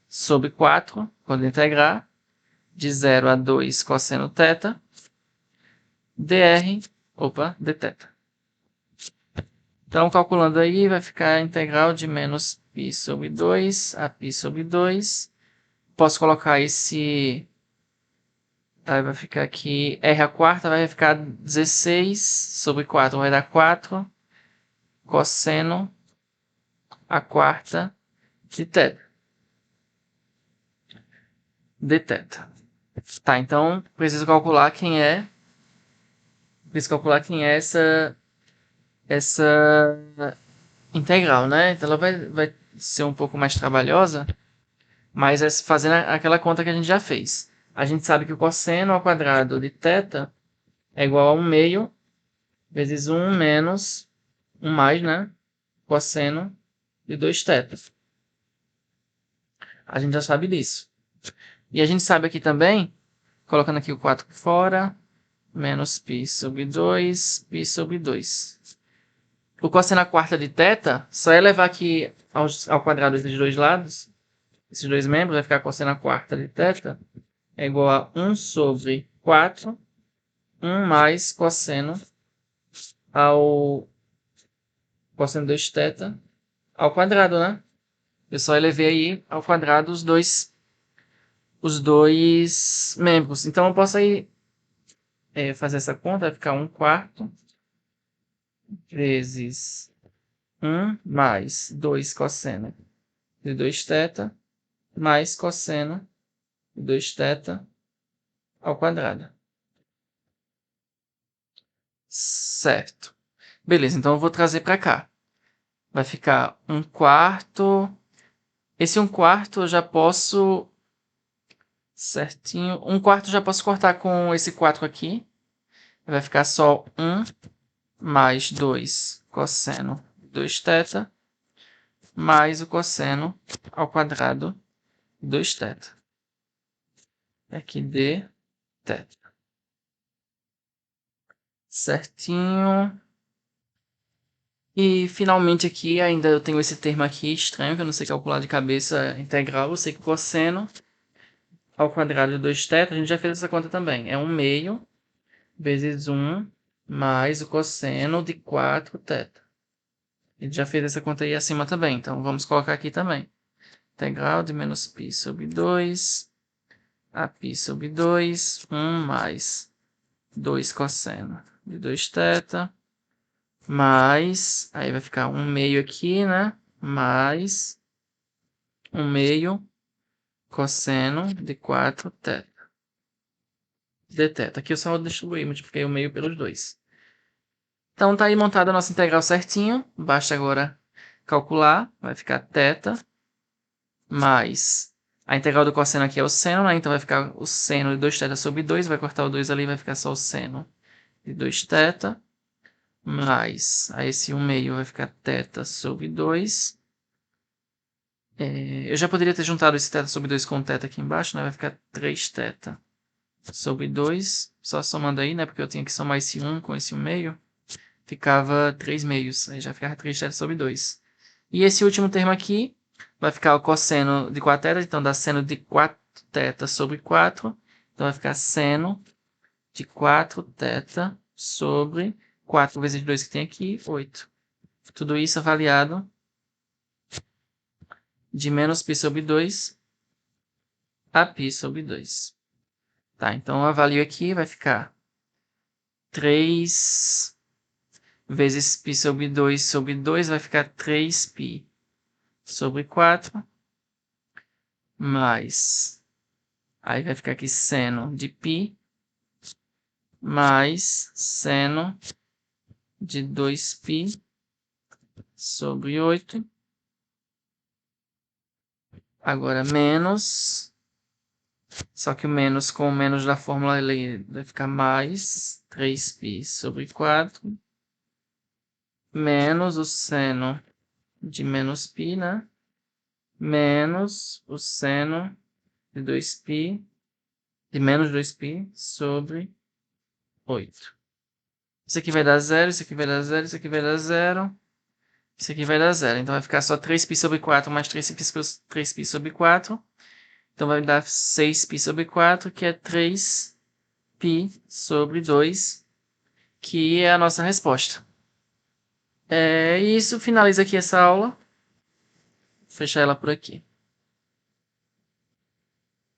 sobre 4, quando integrar, de 0 a 2 cosseno θ, dθ. Então, calculando aí, vai ficar a integral de menos π sobre 2 a π sobre 2. Posso colocar esse... Aí vai ficar aqui, r à quarta vai ficar 16 sobre 4, vai dar 4 cosseno à quarta de θ. dθ. Tá, então preciso calcular quem é essa integral, né? Então ela vai ser um pouco mais trabalhosa, mas é fazendo aquela conta que a gente já fez. A gente sabe que o cosseno ao quadrado de θ é igual a 1 meio vezes 1 menos 1 mais, né? Cosseno de 2θ. A gente já sabe disso. E a gente sabe aqui também, colocando aqui o 4 fora, menos π sobre 2, π sobre 2. O cosseno à quarta de θ, só é levar aqui ao quadrado esses dois lados, esses dois membros, vai ficar cosseno à quarta de θ é igual a 1 sobre 4, 1 mais cosseno ao cosseno de 2θ ao quadrado, né? Eu só elevei aí ao quadrado os dois membros. Então, eu posso aí fazer essa conta, vai ficar 1 quarto vezes 1 mais 2 cosseno de 2θ mais cosseno de 2θ ao quadrado. Certo. Beleza, então eu vou trazer para cá. Vai ficar 1 quarto. Esse 1 quarto eu já posso... Certinho. 1 quarto eu já posso cortar com esse 4 aqui. Vai ficar só 1 mais 2 cosseno de 2θ mais o cosseno ao quadrado de 2θ. Aqui dθ. Certinho. E finalmente aqui ainda eu tenho esse termo aqui estranho, que eu não sei calcular de cabeça integral. Eu sei que o cosseno ao quadrado de 2θ, a gente já fez essa conta também. É 1 meio vezes 1 mais o cosseno de 4θ. A gente já fez essa conta aí acima também, então vamos colocar aqui também. Integral de menos π sobre 2 a π sobre 2, 1 mais 2 cosseno de 2θ mais, aí vai ficar 1 meio aqui, né? Mais 1 meio cosseno de 4 θ. De θ. Aqui eu só distribuí, multipliquei o meio pelos 2. Então tá aí montada a nossa integral certinho. Basta agora calcular. Vai ficar θ mais a integral do cosseno aqui é o seno, né? Então vai ficar o seno de 2θ sobre 2. Vai cortar o 2 ali, vai ficar só o seno de 2θ. Mais a esse 1 meio vai ficar θ sobre 2. Eu já poderia ter juntado esse θ sobre 2 com o θ aqui embaixo, né? Vai ficar 3θ sobre 2. Só somando aí, né? Porque eu tinha que somar esse 1 com esse 1 meio. Ficava 3 meios. Aí já ficava 3θ sobre 2. E esse último termo aqui vai ficar o cosseno de 4θ. Então dá seno de 4θ sobre 4. Então vai ficar seno de 4θ sobre 4 vezes 2 que tem aqui, 8. Tudo isso avaliado de menos π sobre 2 a π sobre 2. Tá, então eu avalio aqui, vai ficar 3 vezes π sobre 2 vai ficar 3π sobre 4, mais, aí vai ficar aqui seno de π, mais seno de 2π sobre 8. Agora menos, só que o menos com o menos da fórmula ele vai ficar mais 3π sobre 4, menos o seno de menos π, né? Menos o seno de 2π, de menos 2π sobre 8. Isso aqui vai dar 0, isso aqui vai dar 0, isso aqui vai dar 0. Isso aqui vai dar 0. Então vai ficar só 3π sobre 4 mais 3π sobre 4. Então vai dar 6π sobre 4, que é 3π sobre 2, que é a nossa resposta. E isso finaliza aqui essa aula. Vou fechar ela por aqui.